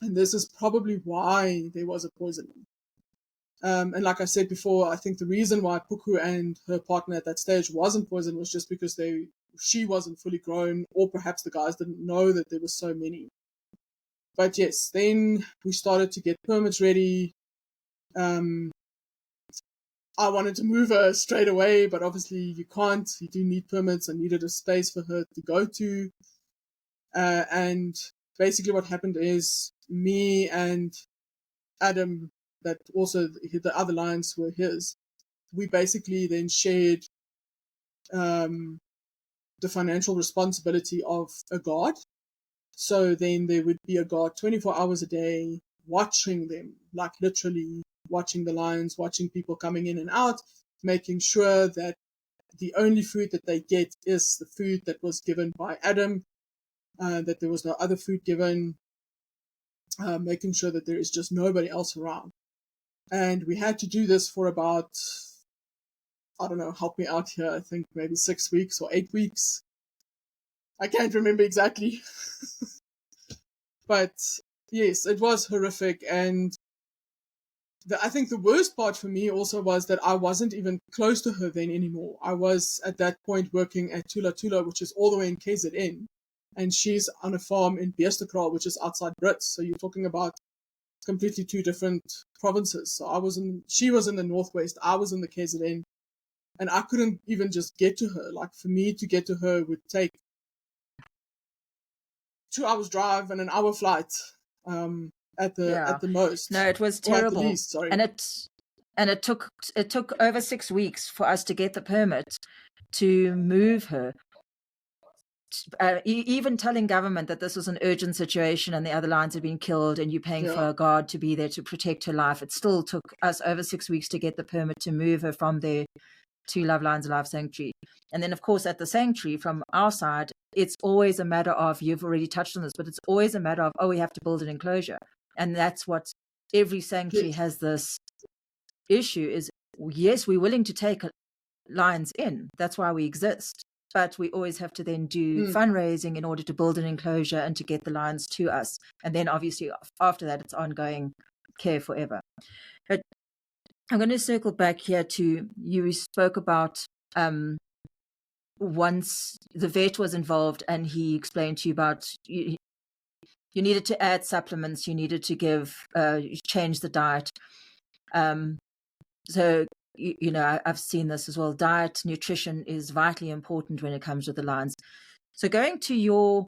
And this is probably why there was a poisoning. And like I said before, I think the reason why Puku and her partner at that stage wasn't poisoned was just because she wasn't fully grown, or perhaps the guys didn't know that there were so many. But yes, then we started to get permits ready. I wanted to move her straight away, but obviously you can't. You do need permits. I needed a space for her to go to. And basically what happened is me and Adam, that also the other lions were his, we basically then shared the financial responsibility of a guard. So then there would be a guard 24 hours a day watching them, literally watching the lions, watching people coming in and out, making sure that the only food that they get is the food that was given by Adam, that there was no other food given, making sure that there is just nobody else around. And we had to do this for about, I don't know, help me out here, I think maybe 6 weeks or 8 weeks. I can't remember exactly. But yes, it was horrific. And I think the worst part for me also was that I wasn't even close to her then anymore. I was at that point working at Tula Tula, which is all the way in KZN. And she's on a farm in Beesterkraal, which is outside Brits. So you're talking about completely two different provinces. So she was in the northwest, I was in the KZN, and I couldn't even just get to her. Like, for me to get to her would take 2 hours drive and an hour flight, at the most. No, it was Or at the terrible. least, sorry. And it took over 6 weeks for us to get the permit to move her. Even telling government that this was an urgent situation and the other lions had been killed and you're paying for a guard to be there to protect her life, it still took us over 6 weeks to get the permit to move her from there to Love Lions Alive Sanctuary. And then, of course, at the sanctuary, from our side, it's always a matter of, you've already touched on this, but it's always a matter of, we have to build an enclosure. And that's what every sanctuary has this issue is, yes, we're willing to take lions in. That's why we exist. But we always have to then do fundraising in order to build an enclosure and to get the lions to us. And then obviously after that, it's ongoing care forever. But I'm going to circle back here to, you spoke about once the vet was involved and he explained to you about you needed to add supplements, you needed to change the diet. So I've seen this as well. Diet, nutrition is vitally important when it comes to the lions. So going to your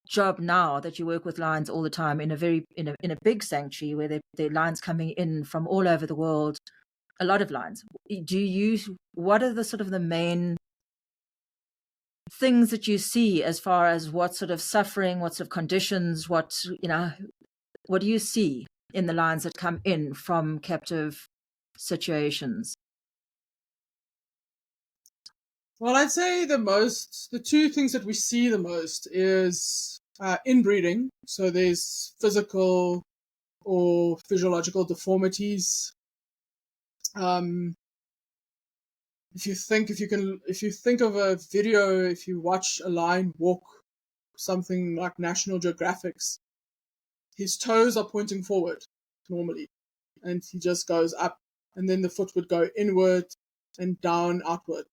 job now, that you work with lions all the time in a big sanctuary where there are lions coming in from all over the world, a lot of lions. What are the sort of the main things that you see as far as what sort of suffering, what sort of conditions, what do you see in the lions that come in from captive situations? Well, I'd say the two things that we see the most is inbreeding. So there's physical or physiological deformities. If you think of a video, if you watch a lion walk, something like National Geographic's, his toes are pointing forward normally, and he just goes up, and then the foot would go inward and down, outward,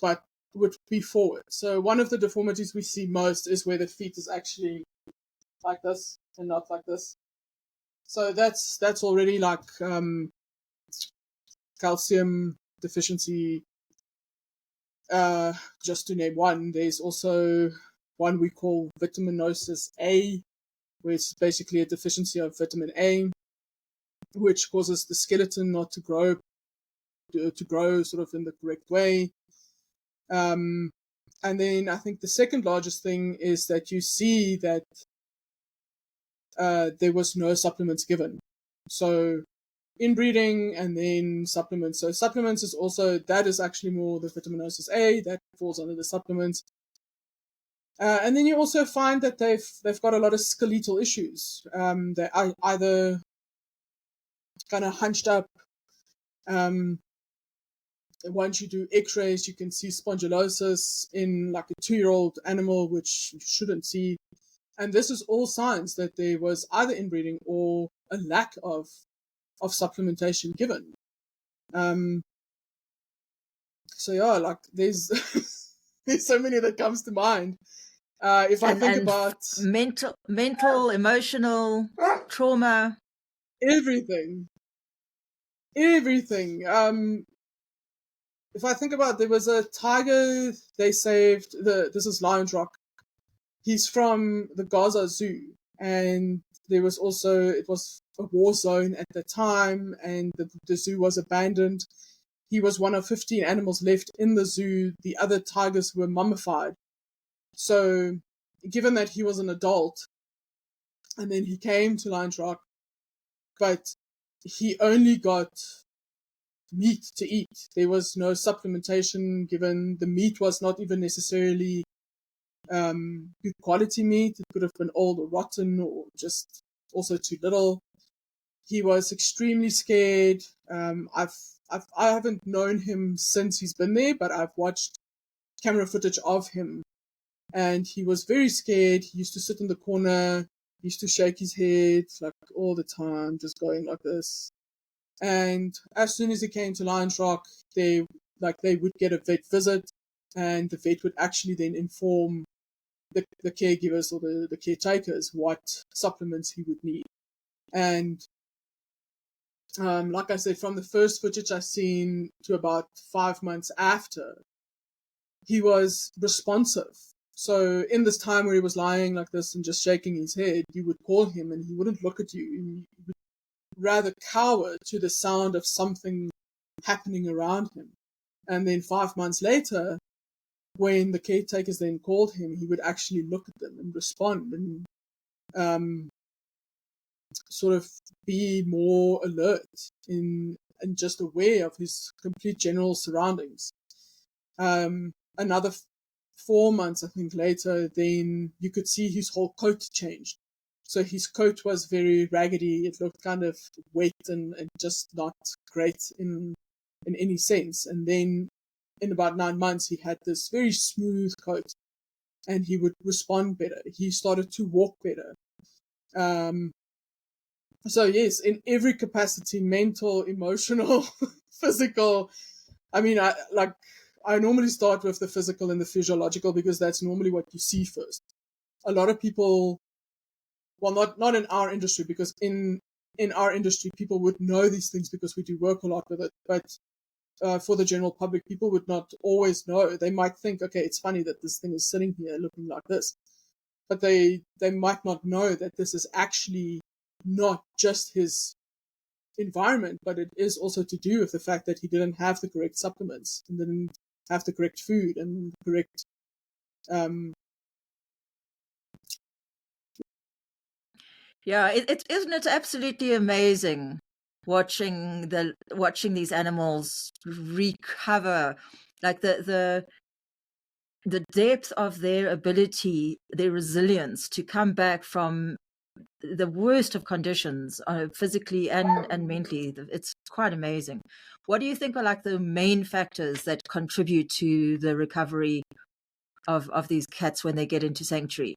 but would be forward. So one of the deformities we see most is where the feet is actually like this and not like this. So that's already like calcium deficiency. Just to name one, there's also one we call vitaminosis A, where it's basically a deficiency of vitamin A, which causes the skeleton not to grow sort of in the correct way. And then I think the second largest thing is that you see that there was no supplements given. So inbreeding and then supplements. So supplements that is actually more the vitaminosis A, that falls under the supplements. And then you also find that they've got a lot of skeletal issues. They are either kind of hunched up. Once you do x-rays, you can see spondylosis in like a 2-year-old animal, which you shouldn't see. And this is all signs that there was either inbreeding or a lack of supplementation given. So yeah, like there's there's so many that comes to mind. If I think about mental, emotional trauma, everything. If I think about, there was a tiger they saved. This is Lions Rock. He's from the Gaza Zoo, and it was a war zone at the time, and the zoo was abandoned. He was one of 15 animals left in the zoo. The other tigers were mummified. So, given that he was an adult, and then he came to Lions Rock, but he only got meat to eat. There was no supplementation given. The meat was not even necessarily good quality meat. It could have been old or rotten or just also too little. He was extremely scared. I haven't known him since he's been there, but I've watched camera footage of him, and he was very scared. He used to sit in the corner, he used to shake his head like all the time, just going like this. And as soon as he came to Lions Rock, they would get a vet visit, and the vet would actually then inform the caregivers or the caretakers what supplements he would need. And like I said, from the first footage I've seen to about 5 months after, he was responsive. So in this time where he was lying like this and just shaking his head, you would call him and he wouldn't look at you. He would rather cower to the sound of something happening around him. And then 5 months later, when the caretakers then called him, he would actually look at them and respond and sort of be more alert and just aware of his complete general surroundings. Another 4 months, I think, later, then you could see his whole coat changed. So his coat was very raggedy. It looked kind of wet and just not great in any sense. And then in about 9 months, he had this very smooth coat and he would respond better. He started to walk better. So yes, in every capacity, mental, emotional, physical. I mean, I normally start with the physical and the physiological because that's normally what you see first. A lot of people, well, not in our industry, because in our industry, people would know these things because we do work a lot with it. But for the general public, people would not always know. They might think, okay, it's funny that this thing is sitting here looking like this. But they might not know that this is actually not just his environment, but it is also to do with the fact that he didn't have the correct supplements and didn't have the correct food and the correct Yeah, isn't it absolutely amazing watching these animals recover, like the depth of their ability, their resilience to come back from the worst of conditions, physically and mentally. It's quite amazing. What do you think are like the main factors that contribute to the recovery of these cats when they get into sanctuary?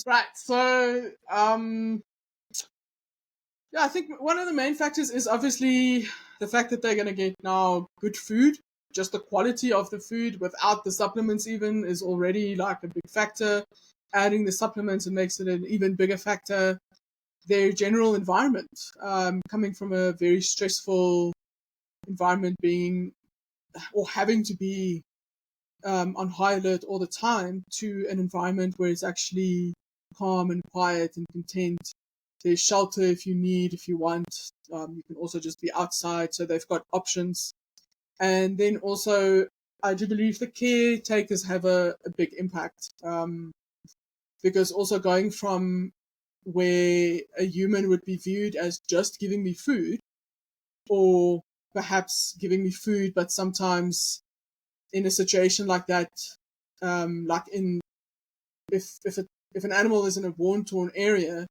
Right. So, yeah, I think one of the main factors is obviously the fact that they're going to get now good food. Just the quality of the food without the supplements even is already like a big factor. Adding the supplements, it makes it an even bigger factor. Their general environment, coming from a very stressful environment, being or having to be on high alert all the time, to an environment where it's actually calm and quiet and content. There's shelter if you need, if you want. You can also just be outside, so they've got options. And then also, I do believe the caretakers have a big impact, because also going from where a human would be viewed as just giving me food, or perhaps giving me food, but sometimes in a situation like that, like in if an animal is in a worn-torn area,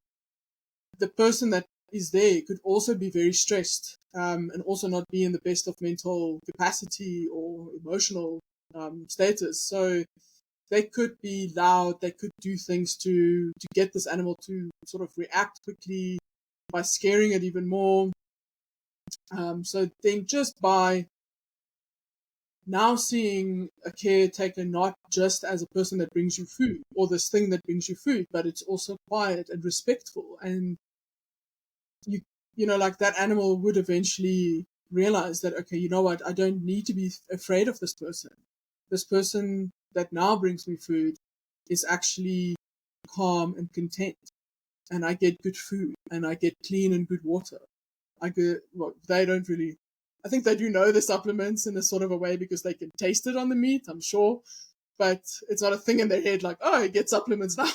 the person that is there could also be very stressed, and also not be in the best of mental capacity or emotional status. So they could be loud, they could do things to get this animal to sort of react quickly by scaring it even more. So then just by now seeing a caretaker not just as a person that brings you food or this thing that brings you food, but it's also quiet and respectful, and you know, like that animal would eventually realize that, okay, you know what, I don't need to be afraid of this person. This person that now brings me food is actually calm and content, and I get good food and I get clean and good water. Well, they don't really, I think they do know the supplements in a sort of a way because they can taste it on the meat, I'm sure, but it's not a thing in their head like, oh, I get supplements now.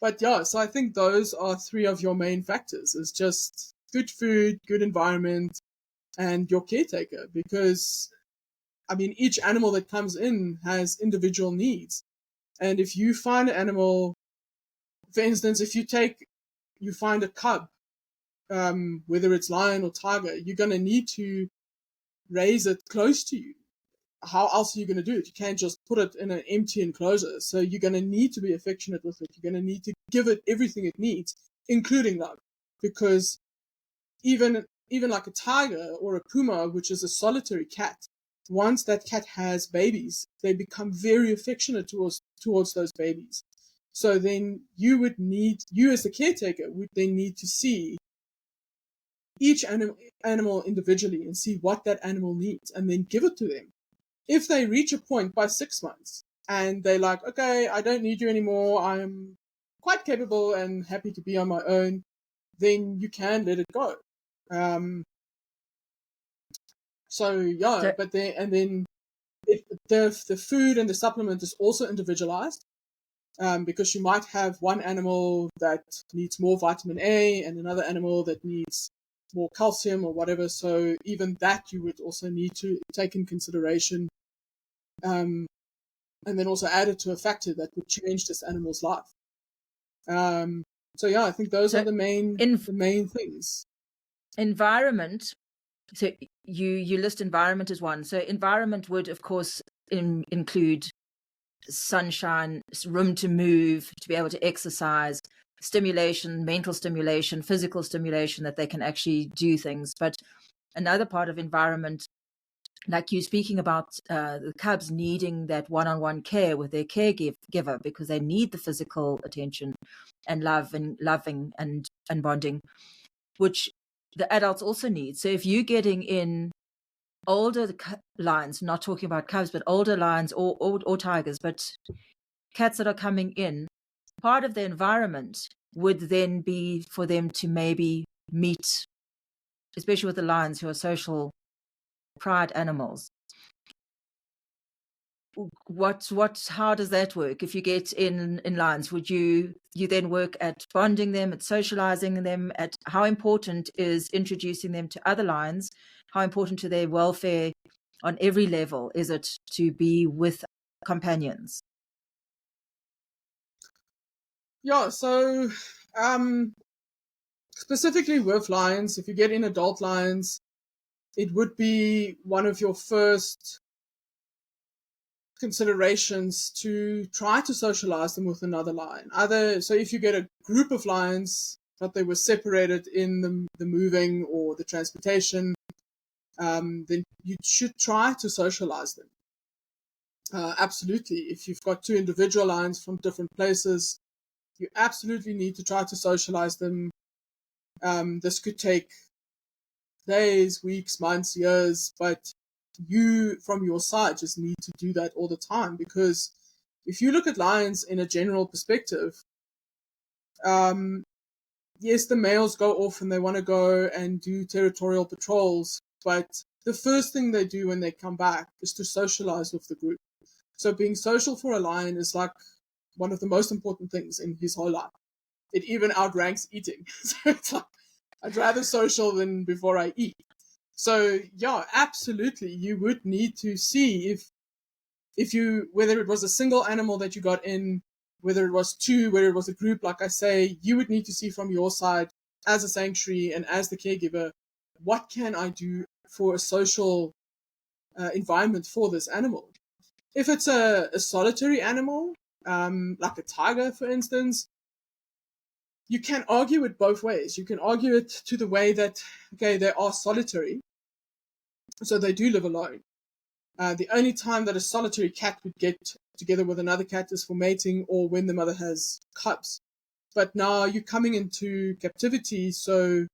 But yeah, so I think those are three of your main factors: is just good food, good environment, and your caretaker. Because I mean, each animal that comes in has individual needs, and if you find an animal for instance, if you find a cub, whether it's lion or tiger, you're going to need to raise it close to you. How else are you going to do it? You can't just put it in an empty enclosure. So you're going to need to be affectionate with it. You're going to need to give it everything it needs, including love, because even like a tiger or a puma, which is a solitary cat, once that cat has babies, they become very affectionate towards those babies. So then you as the caretaker would then need to see each animal individually and see what that animal needs and then give it to them. If they reach a point by 6 months and they're like, okay, I don't need you anymore, I'm quite capable and happy to be on my own, then you can let it go. But then the food and the supplement is also individualized, because you might have one animal that needs more vitamin A and another animal that needs more calcium or whatever. So even that you would also need to take in consideration. And then also add it to a factor that would change this animal's life. I think those are the main things. Environment. So you list environment as one. So environment would, of course, include sunshine, room to move, to be able to exercise, stimulation, mental stimulation, physical stimulation, that they can actually do things. But another part of environment, like you speaking about the cubs needing that one-on-one care with their caregiver, because they need the physical attention and loving and bonding, which the adults also need. So if you're getting in older lions, not talking about cubs, but older lions or tigers, but cats that are coming in, part of the environment would then be for them to maybe meet, especially with the lions who are social pride animals. How does that work? If you get in lions, would you then work at bonding them, at socializing them, at how important is introducing them to other lions? How important to their welfare on every level is it to be with companions? Yeah, so specifically with lions, if you get in adult lions, it would be one of your first considerations to try to socialize them with another lion. So if you get a group of lions, but they were separated in the moving or the transportation, then you should try to socialize them. Absolutely. If you've got two individual lions from different places, you absolutely need to try to socialize them. This could take days, weeks, months, years, but you, from your side, just need to do that all the time, because if you look at lions in a general perspective, yes, the males go off and they want to go and do territorial patrols, but the first thing they do when they come back is to socialize with the group. So being social for a lion is like one of the most important things in his whole life. It even outranks eating. So it's like, I'd rather social than before I eat. So yeah, absolutely, you would need to see if you, whether it was a single animal that you got in, whether it was two, whether it was a group, like I say, you would need to see from your side as a sanctuary and as the caregiver, what can I do for a social environment for this animal? If it's a solitary animal, like a tiger, for instance, you can argue it both ways. You can argue it to the way that, okay, they are solitary, so they do live alone. The only time that a solitary cat would get together with another cat is for mating or when the mother has cubs. But now you're coming into captivity, so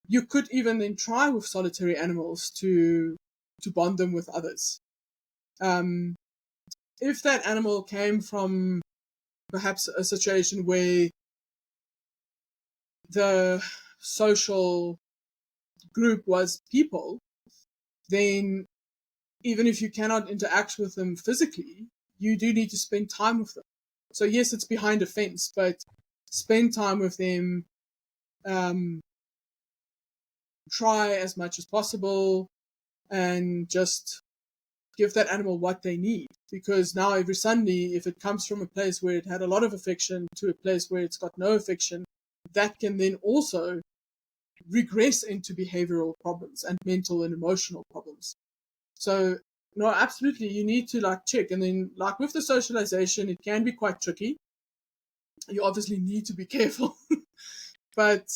you could even then try with solitary animals to bond them with others. If that animal came from perhaps a situation where the social group was people, then even if you cannot interact with them physically, you do need to spend time with them. So yes, it's behind a fence, but spend time with them, try as much as possible, and just give that animal what they need. because now every Sunday, if it comes from a place where it had a lot of affection to a place where it's got no affection, that can then also regress into behavioral problems and mental and emotional problems. So, no, absolutely, you need to like check. And then, like with the socialization, it can be quite tricky. You obviously need to be careful, but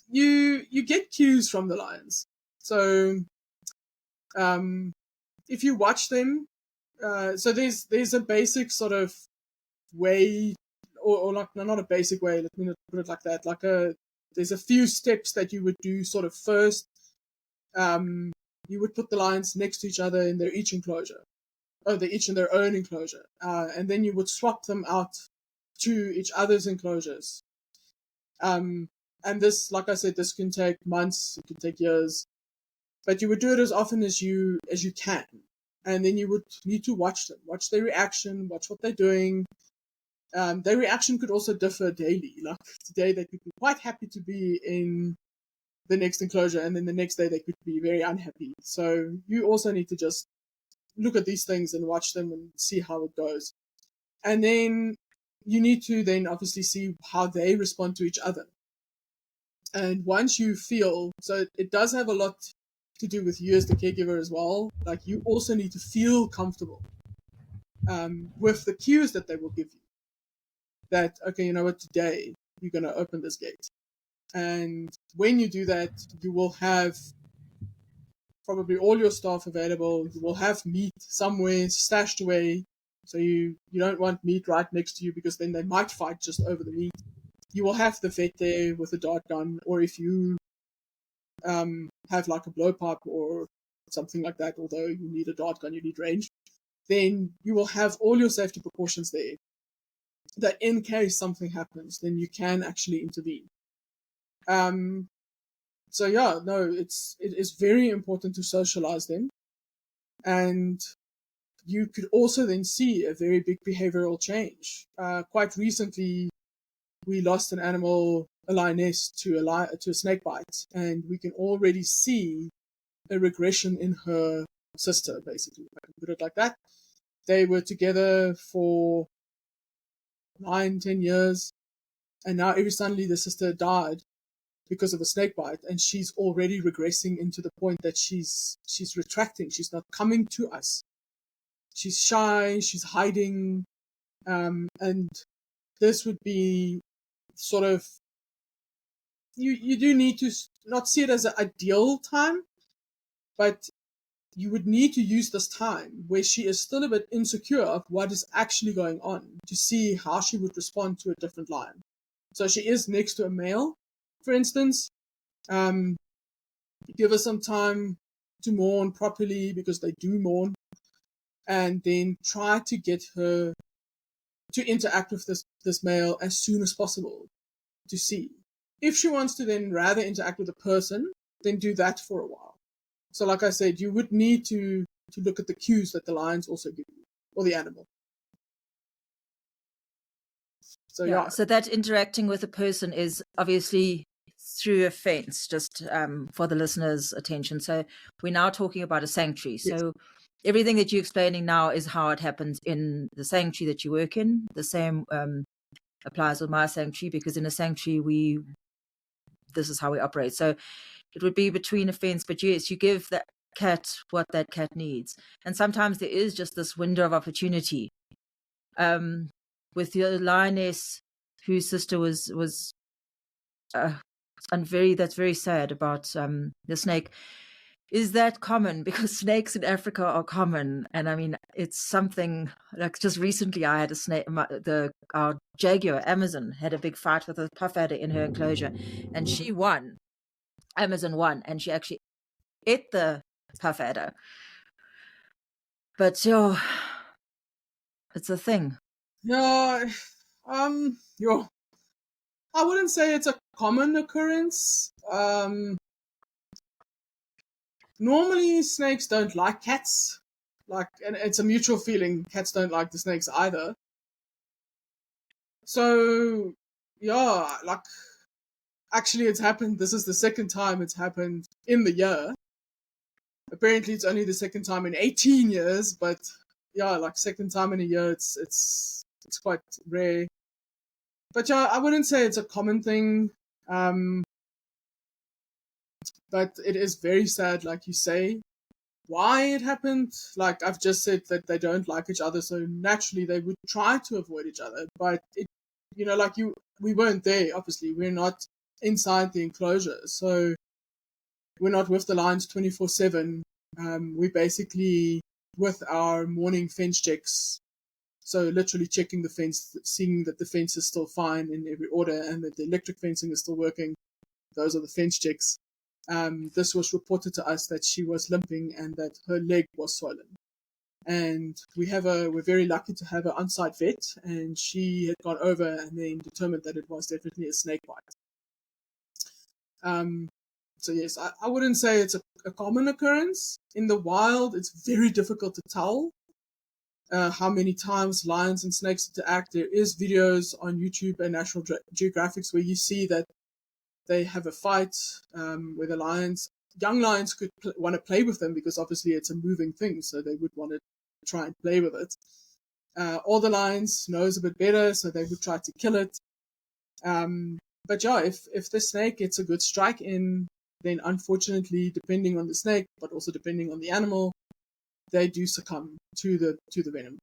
you get cues from the lions. So, if you watch them, so there's a basic sort of way, or like, no, not a basic way. Let me not put it like that. There's a few steps that you would do sort of first. You would put the lions next to each other in their each enclosure. Oh, they're each in their own enclosure. And then you would swap them out to each other's enclosures. And this, like I said, this can take months, it can take years, but you would do it as often as you can. And then you would need to watch them, watch their reaction, watch what they're doing. Their reaction could also differ daily. Like today, they could be quite happy to be in the next enclosure, and then the next day they could be very unhappy. So you also need to just look at these things and watch them and see how it goes. And then you need to then obviously see how they respond to each other. And once you feel, so it does have a lot to do with you as the caregiver as well. Like you also need to feel comfortable with the cues that they will give you. That, okay, you know what, today you're going to open this gate. And when you do that, you will have probably all your staff available. You will have meat somewhere stashed away. So you don't want meat right next to you because then they might fight just over the meat. You will have the vet there with a dart gun, or if you have like a blowpipe or something like that, although you need a dart gun, you need range, then you will have all your safety precautions there, that in case something happens, then you can actually intervene. So yeah, no, it is very important to socialize them. And you could also then see a very big behavioral change. Quite recently, we lost an animal, a lioness, to a snake bite, and we can already see a regression in her sister, basically. I can put it like that. They were together for 9-10 years, and now every suddenly the sister died because of a snake bite, and she's already regressing into the point that she's retracting. She's not coming to us. She's shy, she's hiding, and this would be sort of, you do need to not see it as an ideal time, but you would need to use this time where she is still a bit insecure of what is actually going on to see how she would respond to a different lion. So she is next to a male, for instance. Give her some time to mourn properly, because they do mourn, and then try to get her to interact with this male as soon as possible to see. If she wants to then rather interact with a person, then do that for a while. So like I said, you would need to look at the cues that the lions also give you, or the animal. So yeah. So that interacting with a person is obviously through a fence, just for the listeners' attention. So we're now talking about a sanctuary. Yes. So everything that you're explaining now is how it happens in the sanctuary that you work in. The same applies with my sanctuary, because in a sanctuary this is how we operate. So it would be between a fence, but yes, you give that cat what that cat needs. And sometimes there is just this window of opportunity. With the lioness whose sister was and that's very sad about the snake. Is that common? Because snakes in Africa are common, and I mean, it's something like, just recently I had a snake. Our jaguar Amazon had a big fight with a puff adder in her enclosure, and she won. Amazon won, and she actually ate the puff adder. But it's a thing. Yeah, yeah. I wouldn't say it's a common occurrence. Normally snakes don't like cats. And it's a mutual feeling. Cats don't like the snakes either. So, yeah, actually it's happened. This is the second time it's happened in the year. Apparently it's only the second time in 18 years, but like second time in a year. It's quite rare. But yeah, I wouldn't say it's a common thing. But it is very sad, like you say. Why it happened, like I've just said, that they don't like each other, so naturally they would try to avoid each other. But it, we weren't there. Obviously, we're not inside the enclosure, so we're not with the lions 24/7. We basically with our morning fence checks. So literally checking the fence, seeing that the fence is still fine in every order and that the electric fencing is still working. Those are the fence checks. This was reported to us that she was limping and that her leg was swollen. And we're very lucky to have an on-site vet, and she had gone over and then determined that it was definitely a snake bite. So yes, I wouldn't say it's a common occurrence. In the wild, it's very difficult to tell how many times lions and snakes interact. There is videos on YouTube and National Geographics where you see that they have a fight where the young lions could want to play with them because obviously it's a moving thing, so they would want to try and play with it. Older lions knows a bit better, so they would try to kill it. But yeah, if the snake gets a good strike in, then unfortunately, depending on the snake, but also depending on the animal, they do succumb to the venom.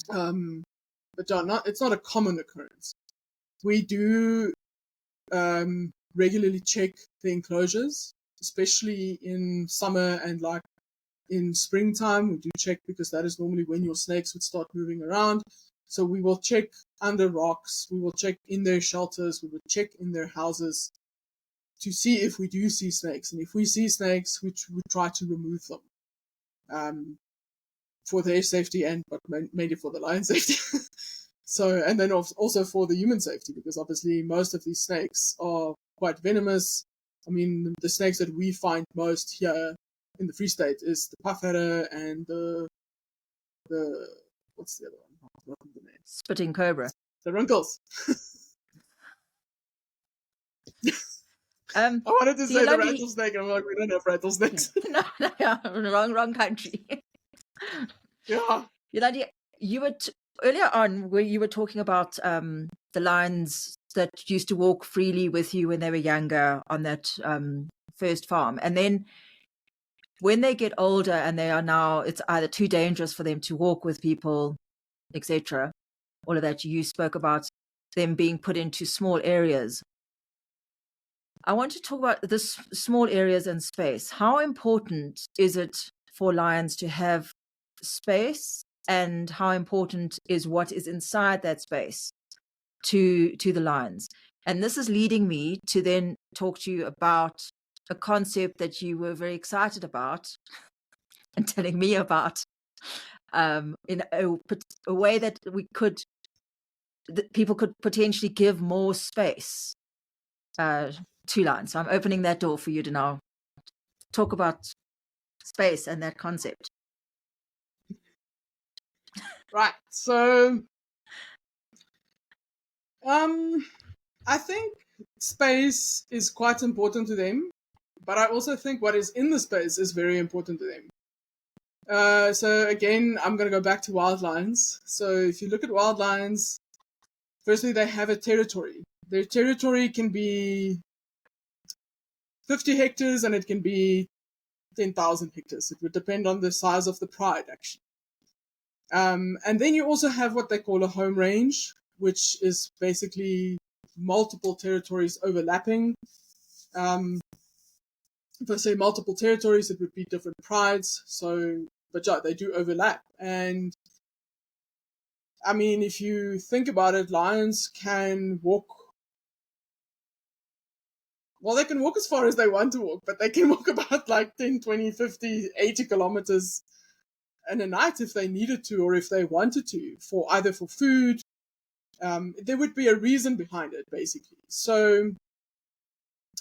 But yeah, it's not a common occurrence. We do regularly check the enclosures, especially in summer and like in springtime. We do check because that is normally when your snakes would start moving around. So we will check under rocks, we will check in their shelters, we will check in their houses to see if we do see snakes. And if we see snakes, we try to remove them for their safety but mainly for the lion safety. So, and then also for the human safety, because obviously most of these snakes are quite venomous. I mean, the snakes that we find most here in the Free State is the puffadder and the what's the other one? I've forgotten the name. Spitting cobra. The wrinkles. I wanted to say the rattlesnake, and I'm like, we don't have rattlesnakes. No, wrong country. Yeah. Yolandie, you were earlier on where you were talking about the lions that used to walk freely with you when they were younger on that first farm, and then when they get older and they are now, it's either too dangerous for them to walk with people, etc. All of that, you spoke about them being put into small areas. I want to talk about this small areas and space. How important is it for lions to have space, and how important is what is inside that space to the lions? And this is leading me to then talk to you about a concept that you were very excited about and telling me about in a way that people could potentially give more space to lions. So I'm opening that door for you to now talk about space and that concept. Right. So, I think space is quite important to them, but I also think what is in the space is very important to them. So again, I'm going to go back to wild lions. So if you look at wild lions, firstly, they have a territory. Their territory can be 50 hectares and it can be 10,000 hectares. It would depend on the size of the pride, actually. And then you also have what they call a home range, which is basically multiple territories overlapping. If I say multiple territories, it would be different prides. So, but yeah, they do overlap. And I mean, if you think about it, lions can walk. Well, they can walk as far as they want to walk, but they can walk about like 10, 20, 50, 80 kilometers in a night if they needed to, or if they wanted to, either for food. There would be a reason behind it, basically. So,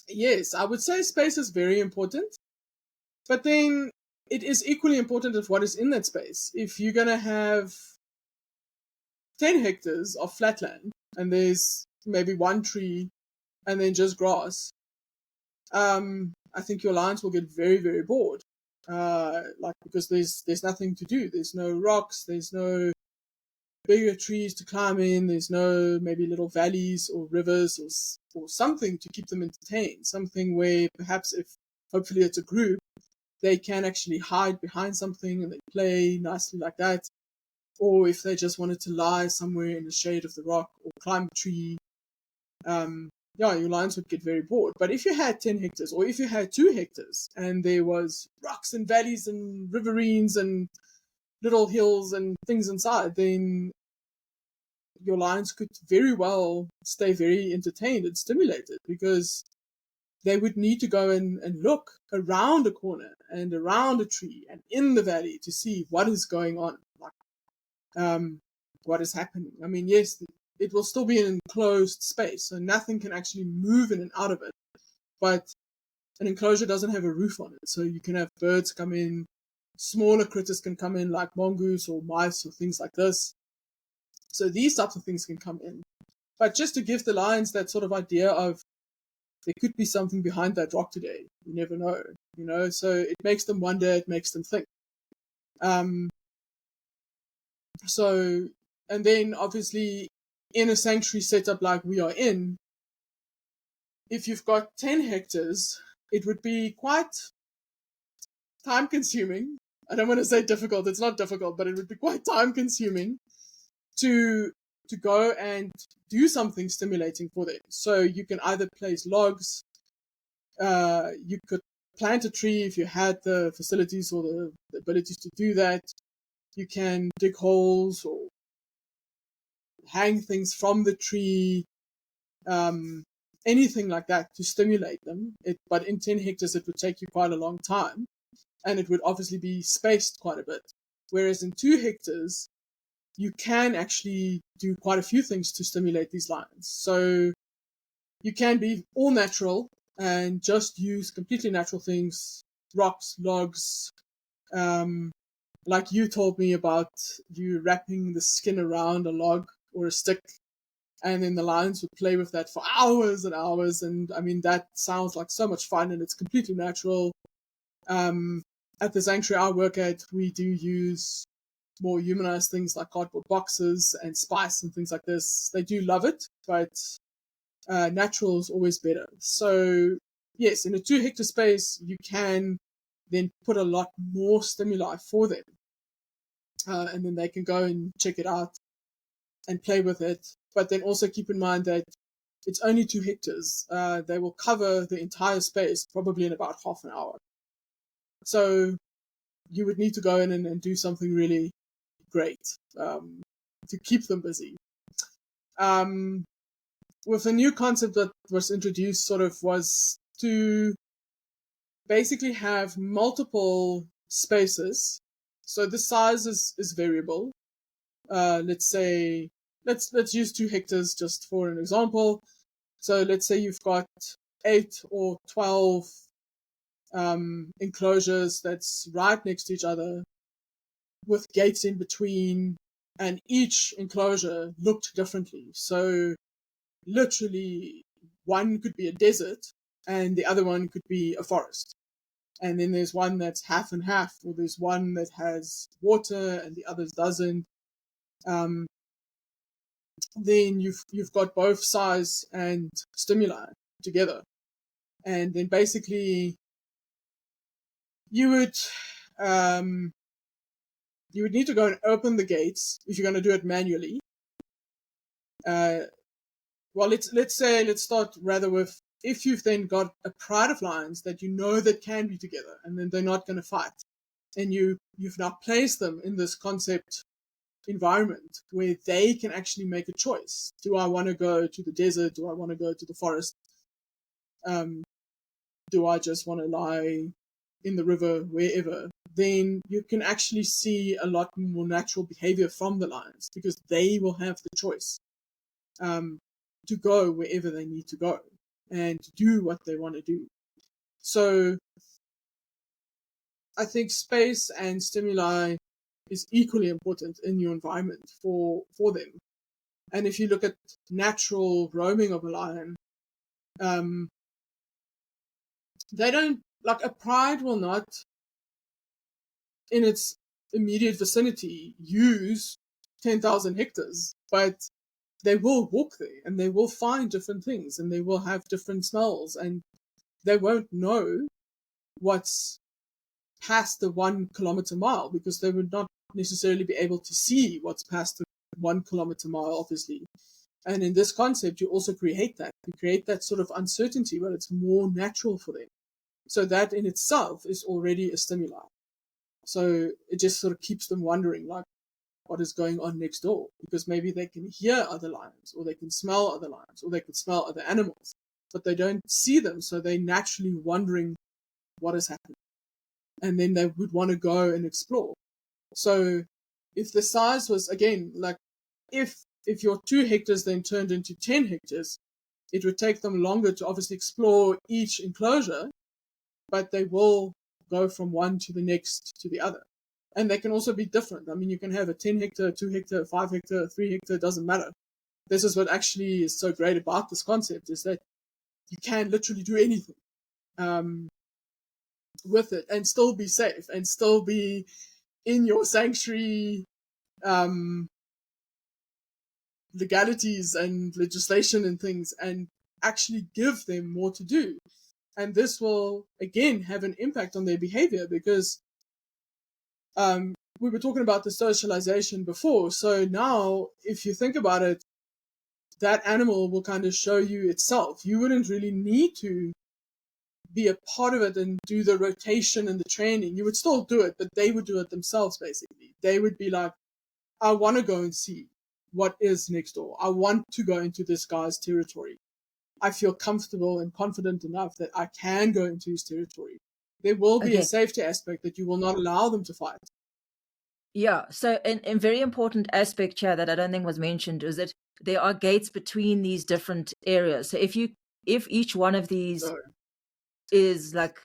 yes, I would say space is very important. But then it is equally important of what is in that space. If you're going to have 10 hectares of flatland and there's maybe one tree and then just grass, I think your lions will get very, very bored. because there's nothing to do. There's no rocks. There's no bigger trees to climb in. There's no maybe little valleys or rivers or something to keep them entertained. Something where perhaps if hopefully it's a group, they can actually hide behind something and they play nicely like that. Or if they just wanted to lie somewhere in the shade of the rock or climb a tree, your lions would get very bored. But if you had 10 hectares or if you had 2 hectares and there was rocks and valleys and riverines and little hills and things inside, then your lions could very well stay very entertained and stimulated, because they would need to go and look around a corner and around a tree and in the valley to see what is going on, what is happening. I mean, yes, it will still be an enclosed space, so nothing can actually move in and out of it. But an enclosure doesn't have a roof on it, so you can have birds come in, smaller critters can come in like mongoose or mice or things like this. So these types of things can come in. But just to give the lions that sort of idea of there could be something behind that rock today. You never know, so it makes them wonder, it makes them think. And then obviously in a sanctuary setup like we are in, if you've got 10 hectares, it would be quite time consuming. I don't want to say difficult, it's not difficult, but it would be quite time consuming to go and do something stimulating for them. So you can either place logs, you could plant a tree if you had the facilities or the abilities to do that. You can dig holes or hang things from the tree, anything like that to stimulate them. But in 10 hectares, it would take you quite a long time, and it would obviously be spaced quite a bit. Whereas in 2 hectares, you can actually do quite a few things to stimulate these lions. So you can be all natural and just use completely natural things, rocks, logs, like you told me about you wrapping the skin around a log or a stick, and then the lions would play with that for hours and hours. And I mean, that sounds like so much fun, and it's completely natural. At the sanctuary I work at, we do use more humanized things like cardboard boxes and spice and things like this. They do love it, but natural is always better. So yes, in a 2 hectare space, you can then put a lot more stimuli for them. And then they can go and check it out and play with it. But then also keep in mind that it's only 2 hectares. They will cover the entire space probably in about half an hour. So you would need to go in and do something really great to keep them busy. With a new concept that was introduced sort of was to basically have multiple spaces. So the size is variable. Let's say, let's use 2 hectares just for an example. So let's say you've got 8 or 12 enclosures that's right next to each other with gates in between, and each enclosure looked differently. So literally one could be a desert and the other one could be a forest. And then there's one that's half and half, or there's one that has water and the others doesn't. Then you've got both size and stimuli together. And then basically you would need to go and open the gates if you're going to do it manually. Well, let's start rather with, if you've then got a pride of lions that you know that can be together and then they're not going to fight, and you've now placed them in this concept environment where they can actually make a choice. Do I want to go to the desert? Do I want to go to the forest? Do I just want to lie in the river, wherever? Then you can actually see a lot more natural behavior from the lions, because they will have the choice to go wherever they need to go and to do what they want to do. So I think space and stimuli is equally important in your environment for them. And if you look at natural roaming of a lion, they don't, like, a pride will not in its immediate vicinity use 10,000 hectares, but they will walk there and they will find different things and they will have different smells and they won't know what's past the 1 kilometer mile because they would not necessarily be able to see what's past the 1 kilometer mile, obviously. And in this concept, you also create that. You create that sort of uncertainty where it's more natural for them. So that in itself is already a stimuli. So it just sort of keeps them wondering, like, what is going on next door? Because maybe they can hear other lions, or they can smell other lions, or they can smell other animals, but they don't see them. So they're naturally wondering what is happening. And then they would want to go and explore. So if the size was, again, like, if your 2 hectares then turned into 10 hectares, it would take them longer to obviously explore each enclosure, but they will go from one to the next to the other. And they can also be different. I mean, you can have a 10 hectare, 2 hectare, 5 hectare, 3 hectare, doesn't matter. This is what actually is so great about this concept, is that you can literally do anything with it and still be safe and still be in your sanctuary legalities and legislation and things, and actually give them more to do. And this will, again, have an impact on their behavior because we were talking about the socialization before. So now, if you think about it, that animal will kind of show you itself. You wouldn't really need to be a part of it and do the rotation and the training. You would still do it, but they would do it themselves, basically. They would be like, I want to go and see what is next door. I want to go into this guy's territory. I feel comfortable and confident enough that I can go into his territory. There will be a safety aspect that you will not allow them to fight. Yeah. So a very important aspect here that I don't think was mentioned is that there are gates between these different areas. So if each one of these is like,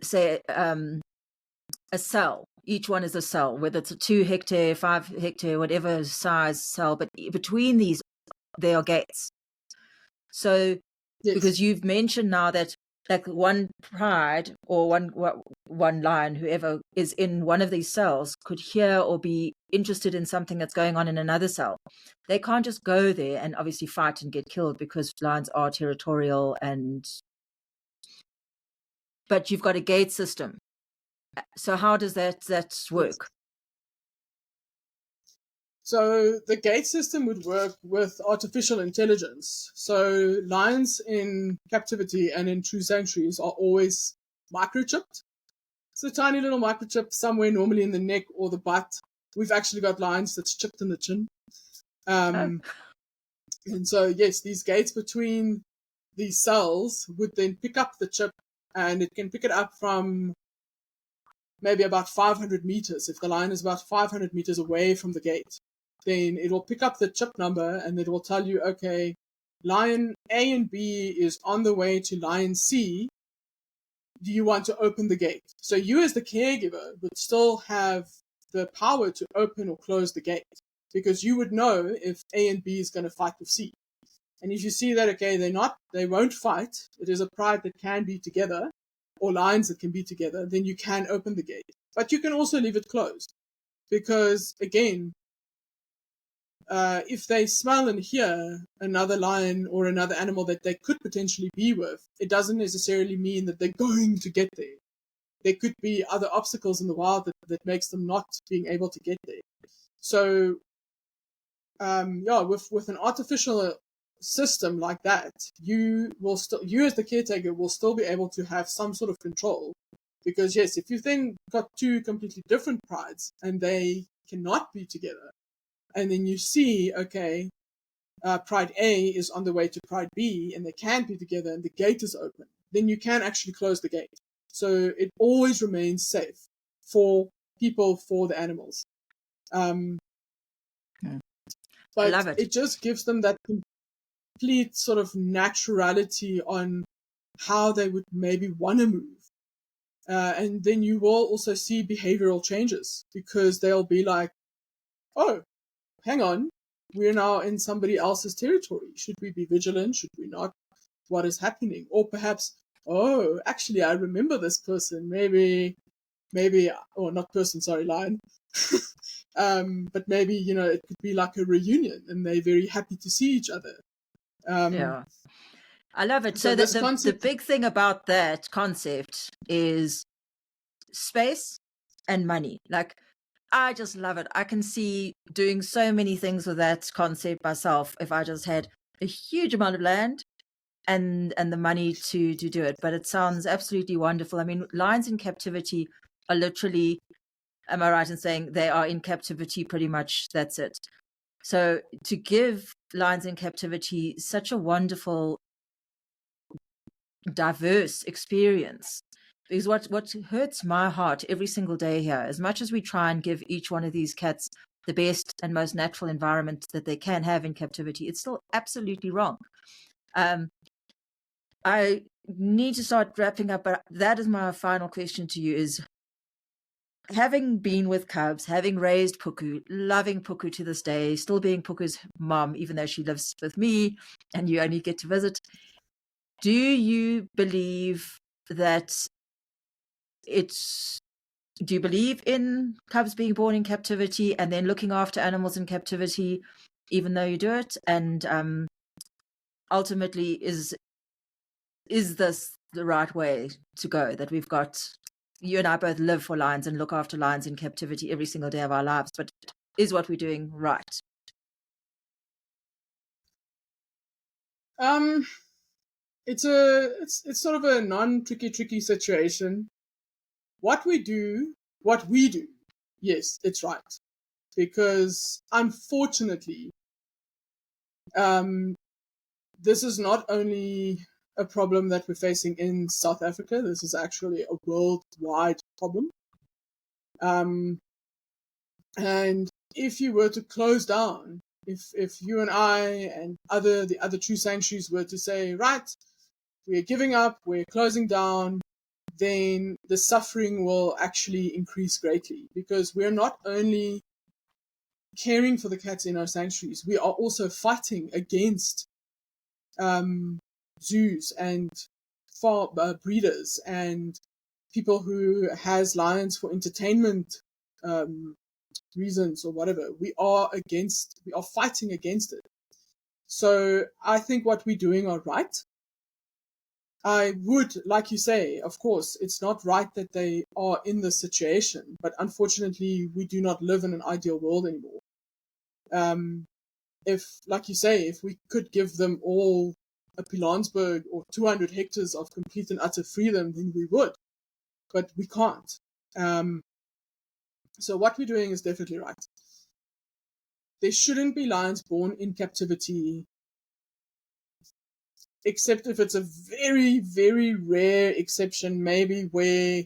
say, a cell, each one is a cell, whether it's a 2 hectare, 5 hectare, whatever size cell, but between these, there are gates. So, because you've mentioned now that like one pride or one lion, whoever is in one of these cells, could hear or be interested in something that's going on in another cell. They can't just go there and obviously fight and get killed because lions are territorial, but you've got a gate system. So how does that work? So the gate system would work with artificial intelligence. So lions in captivity and in true sanctuaries are always microchipped. It's a tiny little microchip somewhere, normally in the neck or the butt. We've actually got lions that's chipped in the chin. And so, yes, these gates between these cells would then pick up the chip, and it can pick it up from maybe about 500 meters. If the lion is about 500 meters away from the gate, then it will pick up the chip number and it will tell you, okay, lion A and B is on the way to lion C. Do you want to open the gate? So you as the caregiver would still have the power to open or close the gate because you would know if A and B is going to fight with C. And if you see that, okay, they won't fight, it is a pride that can be together, or lions that can be together, then you can open the gate. But you can also leave it closed. Because, again, if they smell and hear another lion or another animal that they could potentially be with, it doesn't necessarily mean that they're going to get there. There could be other obstacles in the wild that makes them not being able to get there. So, with an artificial system like that, you as the caretaker will still be able to have some sort of control. Because yes, if you then got 2 completely different prides and they cannot be together, and then you see, okay, pride A is on the way to pride B and they can be together and the gate is open, then you can actually close the gate. So it always remains safe for people, for the animals. But I love it. It just gives them that complete sort of naturality on how they would maybe want to move. And then you will also see behavioral changes because they'll be like, oh, hang on, we're now in somebody else's territory. Should we be vigilant? Should we not? What is happening? Or perhaps, oh, actually, I remember this person. Maybe maybe, or not person, sorry, lion. But maybe, it could be like a reunion and they're very happy to see each other. Yeah. I love it. So So this the concept, big thing about that concept is space and money. Like, I just love it. I can see doing so many things with that concept myself if I just had a huge amount of land and the money to do it. But it sounds absolutely wonderful. I mean, lions in captivity are literally, am I right in saying they are in captivity pretty much? That's it. So to give lions in captivity such a wonderful, diverse experience, because what hurts my heart every single day here, as much as we try and give each one of these cats the best and most natural environment that they can have in captivity, it's still absolutely wrong. I need to start wrapping up, but that is my final question to you: is, having been with cubs, having raised Puku, loving Puku to this day, still being Puku's mom, even though she lives with me and you only get to visit, do you believe that do you believe in cubs being born in captivity and then looking after animals in captivity, even though you do it? And ultimately, is this the right way to go? That we've got, you and I both live for lions and look after lions in captivity every single day of our lives, but is what we're doing right? it's sort of a non-tricky situation. What we do, yes, it's right. Because unfortunately, this is not only a problem that we're facing in South Africa, this is actually a worldwide problem. And if you were to close down, if you and I and the other true sanctuaries were to say, right, we're giving up, we're closing down, then the suffering will actually increase greatly, because we're not only caring for the cats in our sanctuaries, we are also fighting against zoos and farm breeders and people who has lions for entertainment reasons or whatever. We are fighting against it. So I think what we're doing are right. I would, like you say, of course, it's not right that they are in this situation, but unfortunately, we do not live in an ideal world anymore. If, like you say, if we could give them all a Pilanesberg or 200 hectares of complete and utter freedom, then we would, but we can't. So what we're doing is definitely right. There shouldn't be lions born in captivity, except if it's a very, very rare exception, maybe where,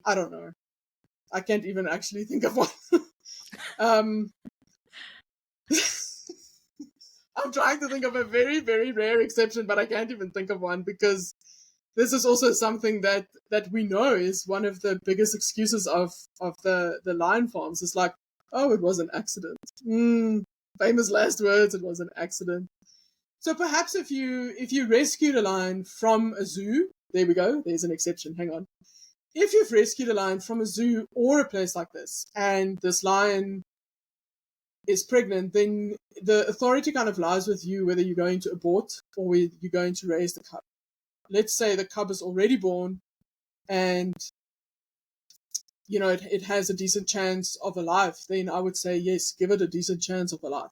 I don't know, I can't even actually think of one. I'm trying to think of a very, very rare exception, but I can't even think of one, because this is also something that we know is one of the biggest excuses of the lion farms. It's like, oh, it was an accident. Famous last words, it was an accident. So perhaps if you rescued a lion from a zoo, there we go, there's an exception, hang on. If you've rescued a lion from a zoo or a place like this, and this lion is pregnant, then the authority kind of lies with you whether you're going to abort or whether you're going to raise the cub. Let's say the cub is already born and it has a decent chance of a life, then I would say yes, give it a decent chance of a life.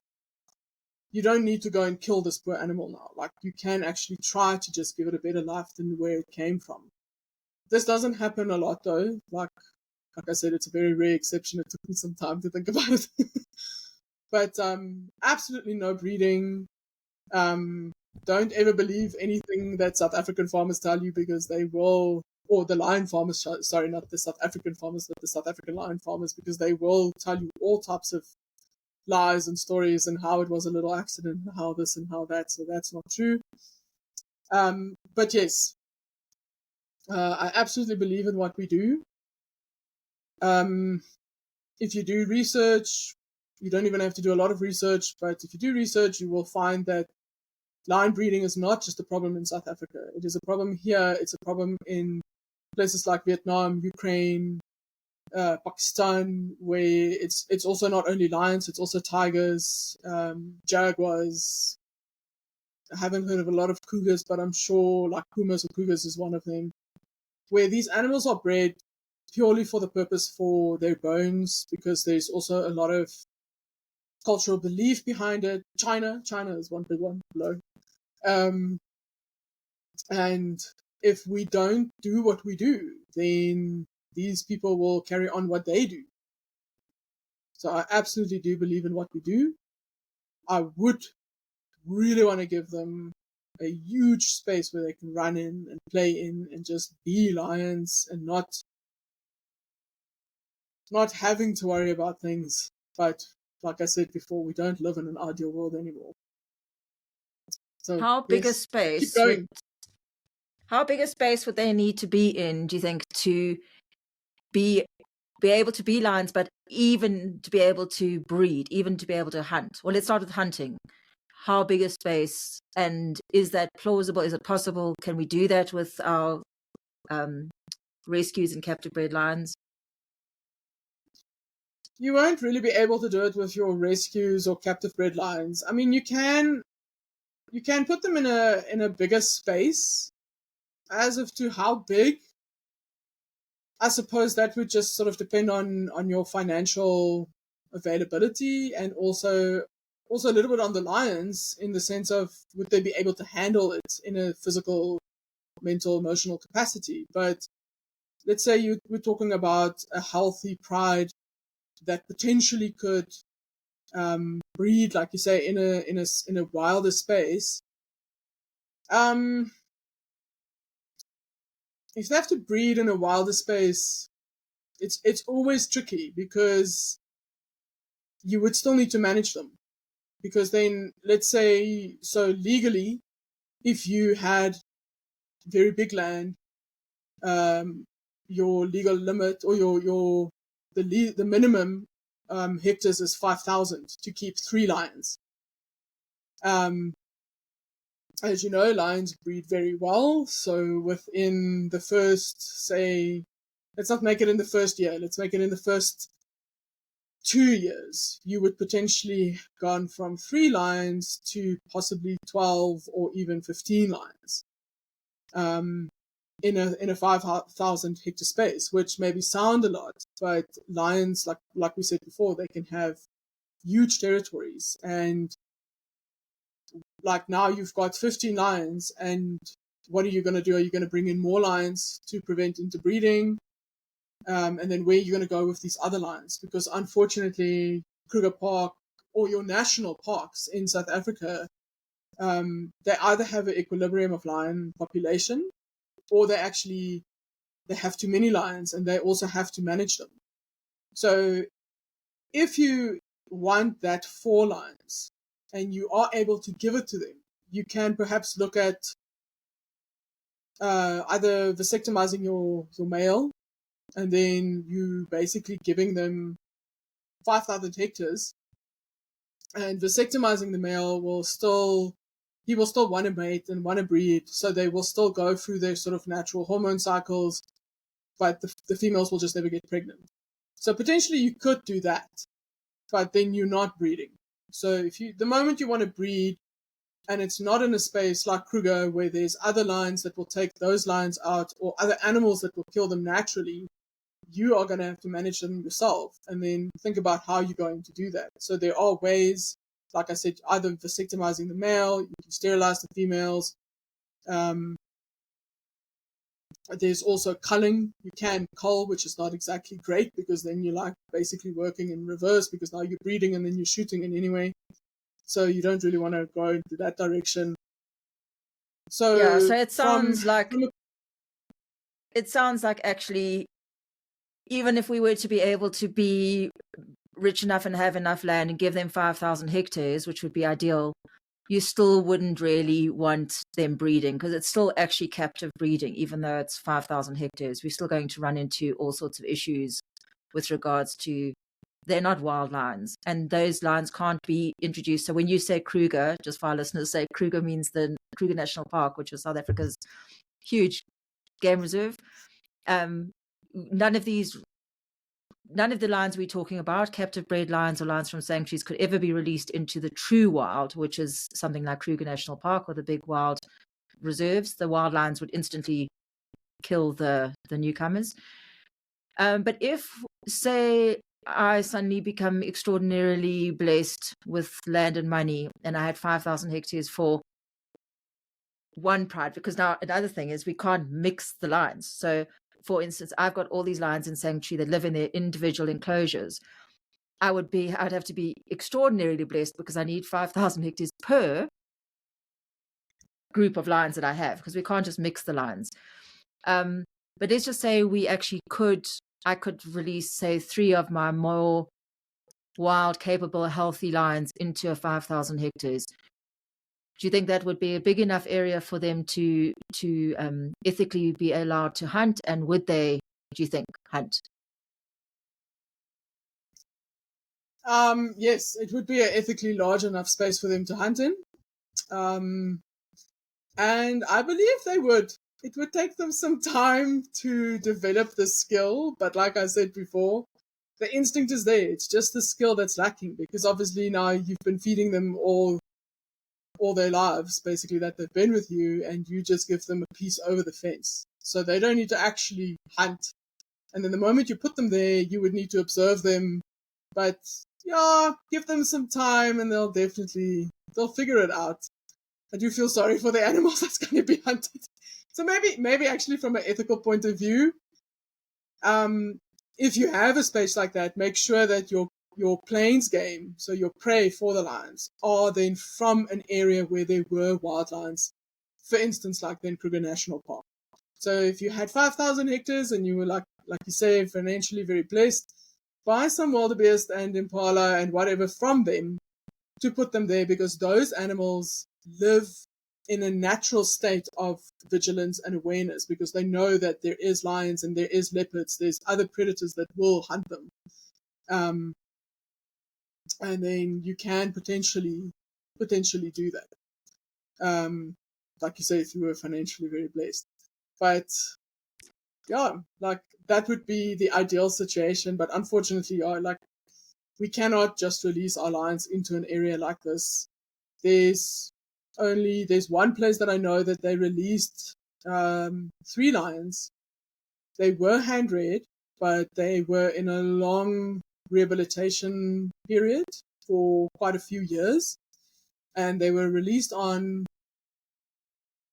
You don't need to go and kill this poor animal now. Like, you can actually try to just give it a better life than where it came from. This doesn't happen a lot though. Like I said, it's a very rare exception. It took me some time to think about it. But absolutely no breeding. Don't ever believe anything that South African farmers tell you, because they will, or the lion farmers, sorry, not the South African farmers, but the South African lion farmers, because they will tell you all types of lies and stories and how it was a little accident and how this and how that. So that's not true. But yes, I absolutely believe in what we do. If you do research, you don't even have to do a lot of research, but if you do research, you will find that lion breeding is not just a problem in South Africa. It is a problem here. It's a problem in places like Vietnam, Ukraine, Pakistan, where it's also not only lions, it's also tigers, jaguars. I haven't heard of a lot of cougars, but I'm sure like pumas or cougars is one of them, where these animals are bred purely for the purpose for their bones, because there's also a lot of cultural belief behind it. China is one big one below. And if we don't do what we do, then these people will carry on what they do. So I absolutely do believe in what we do. I would really want to give them a huge space where they can run in and play in and just be lions and not having to worry about things. But like I said before, we don't live in an ideal world anymore. So How big a yes, keep space going. how big a space would they need to be in, do you think, to be able to be lions, but even to be able to breed, even to be able to hunt? Well, let's start with hunting. How big a space, and is that plausible? Is it possible? Can we do that with our rescues and captive bred lions? You won't really be able to do it with your rescues or captive bred lions. I mean, you can put them in a bigger space. As of to how big, I suppose that would just sort of depend on your financial availability, and also a little bit on the lions, in the sense of would they be able to handle it in a physical, mental, emotional capacity. But let's say we're talking about a healthy pride that potentially could breed, like you say, in a wilder space. If they have to breed in a wilder space, it's always tricky, because you would still need to manage them. Because then, let's say, so legally, if you had very big land, your legal limit, or the minimum hectares is 5,000 to keep 3 lions. As you know, lions breed very well. So within the first, say, let's not make it in the first year, let's make it in the first 2 years, you would potentially gone from 3 lions to possibly 12 or even 15 lions. In a 5,000 hectare space, which maybe sound a lot, but lions, like we said before, they can have huge territories. And like now you've got 15 lions, and what are you going to do? Are you going to bring in more lions to prevent interbreeding? And then where are you going to go with these other lions? Because unfortunately, Kruger Park or your national parks in South Africa, they either have an equilibrium of lion population, or they have too many lions, and they also have to manage them. So if you want that 4 lions and you are able to give it to them, you can perhaps look at either vasectomizing your male, and then you basically giving them 5,000 hectares, and vasectomizing the male he will still want to mate and want to breed, so they will still go through their sort of natural hormone cycles, but the females will just never get pregnant. So potentially you could do that, but then you're not breeding. So the moment you want to breed, and it's not in a space like Kruger where there's other lions that will take those lions out, or other animals that will kill them naturally, you are going to have to manage them yourself, and then think about how you're going to do that. So there are ways, like I said, either vasectomizing the male, you can sterilize the females. There's also culling. You can cull, which is not exactly great, because then you're like basically working in reverse, because now you're breeding and then you're shooting in anyway. So you don't really want to go into that direction. So yeah, so it sounds like actually, even if we were to be able to be rich enough and have enough land and give them 5,000 hectares, which would be ideal, you still wouldn't really want them breeding, because it's still actually captive breeding. Even though it's 5,000 hectares, we're still going to run into all sorts of issues with regards to, they're not wild lions, and those lions can't be introduced. So when you say Kruger, just for our listeners, say Kruger means the Kruger National Park, which is South Africa's huge game reserve. None of the lions we're talking about, captive bred lions or lions from sanctuaries, could ever be released into the true wild, which is something like Kruger National Park or the big wild reserves. The wild lions would instantly kill the newcomers. But if, say, I suddenly become extraordinarily blessed with land and money, and I had 5,000 hectares for one pride, because now another thing is we can't mix the lions. So, for instance, I've got all these lions in sanctuary that live in their individual enclosures. I'd have to be extraordinarily blessed because I need 5,000 hectares per group of lions that I have, because we can't just mix the lions. But let's just say I could release, say, 3 of my more wild, capable, healthy lions into a 5,000 hectares. Do you think that would be a big enough area for them to ethically be allowed to hunt? And would they, do you think, hunt? Yes, it would be an ethically large enough space for them to hunt in. And I believe they would. It would take them some time to develop the skill, but like I said before, the instinct is there. It's just the skill that's lacking, because obviously now you've been feeding them all their lives, basically, that they've been with you, and you just give them a piece over the fence. So they don't need to actually hunt. And then the moment you put them there, you would need to observe them. But yeah, give them some time and they'll figure it out. I do feel sorry for the animals that's going to be hunted. So maybe actually from an ethical point of view, if you have a space like that, make sure that your plains game, so your prey for the lions, are then from an area where there were wild lions. For instance, like then Kruger National Park. So if you had 5,000 hectares and you were like you say, financially very blessed, buy some wildebeest and impala and whatever from them to put them there, because those animals live in a natural state of vigilance and awareness, because they know that there is lions and there is leopards, there's other predators that will hunt them. And then you can potentially do that. Like you say, if you were financially very blessed. But yeah, like that would be the ideal situation. But unfortunately, we cannot just release our lions into an area like this. There's one place that I know that they released 3 lions. They were hand reared, but they were in a long rehabilitation period for quite a few years, and they were released on,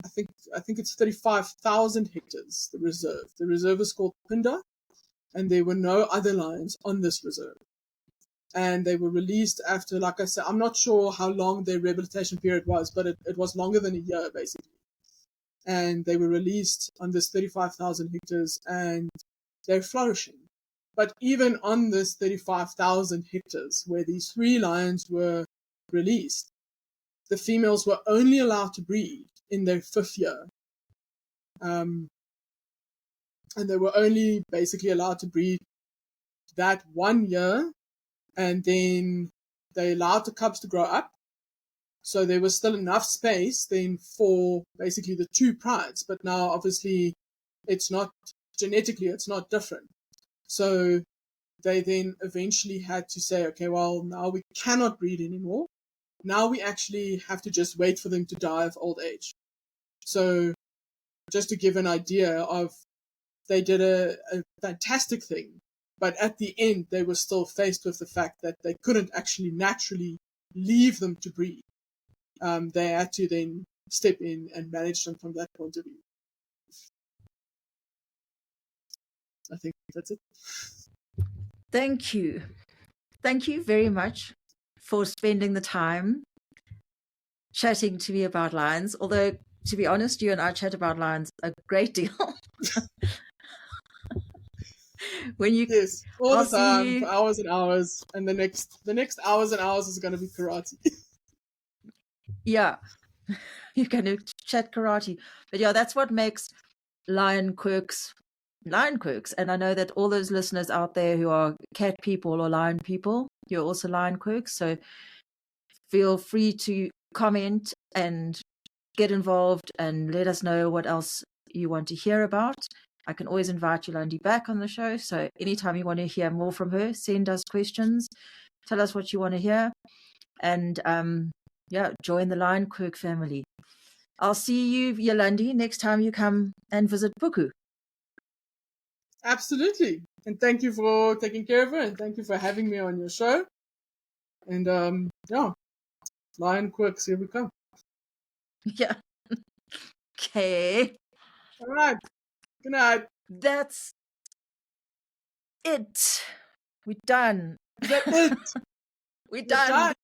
I think it's 35,000 hectares. The reserve is called Pinda, and there were no other lions on this reserve. And they were released after, like I said, I'm not sure how long their rehabilitation period was, but it was longer than a year, basically. And they were released on this 35,000 hectares, and they're flourishing. But even on this 35,000 hectares, where these 3 lions were released, the females were only allowed to breed in their 5th year. And they were only basically allowed to breed that 1 year, and then they allowed the cubs to grow up. So there was still enough space then for basically the 2 prides. But now, obviously, it's not different. So they then eventually had to say, okay, well, now we cannot breed anymore. Now we actually have to just wait for them to die of old age. So just to give an idea of, they did a fantastic thing, but at the end they were still faced with the fact that they couldn't actually naturally leave them to breed. They had to then step in and manage them from that point of view. I think that's it. Thank you. Thank you very much for spending the time chatting to me about lions. Although, to be honest, you and I chat about lions a great deal. When you Yes, all I'll the time, see for hours and hours, and the next hours and hours is going to be karate. Yeah, you're going to chat karate. But yeah, that's what makes lion quirks. And I know that all those listeners out there who are cat people or lion people, you're also lion quirks. So feel free to comment and get involved and let us know what else you want to hear about. I can always invite Yolandie back on the show. So anytime you want to hear more from her, send us questions. Tell us what you want to hear. And join the Lion Quirk family. I'll see you, Yolandie, next time you come and visit Puku. Absolutely. And thank you for taking care of her, and thank you for having me on your show. And Lion Quirks, here we come. Yeah. Okay. All right. Good night. That's it. We're done. Is that it? We're done.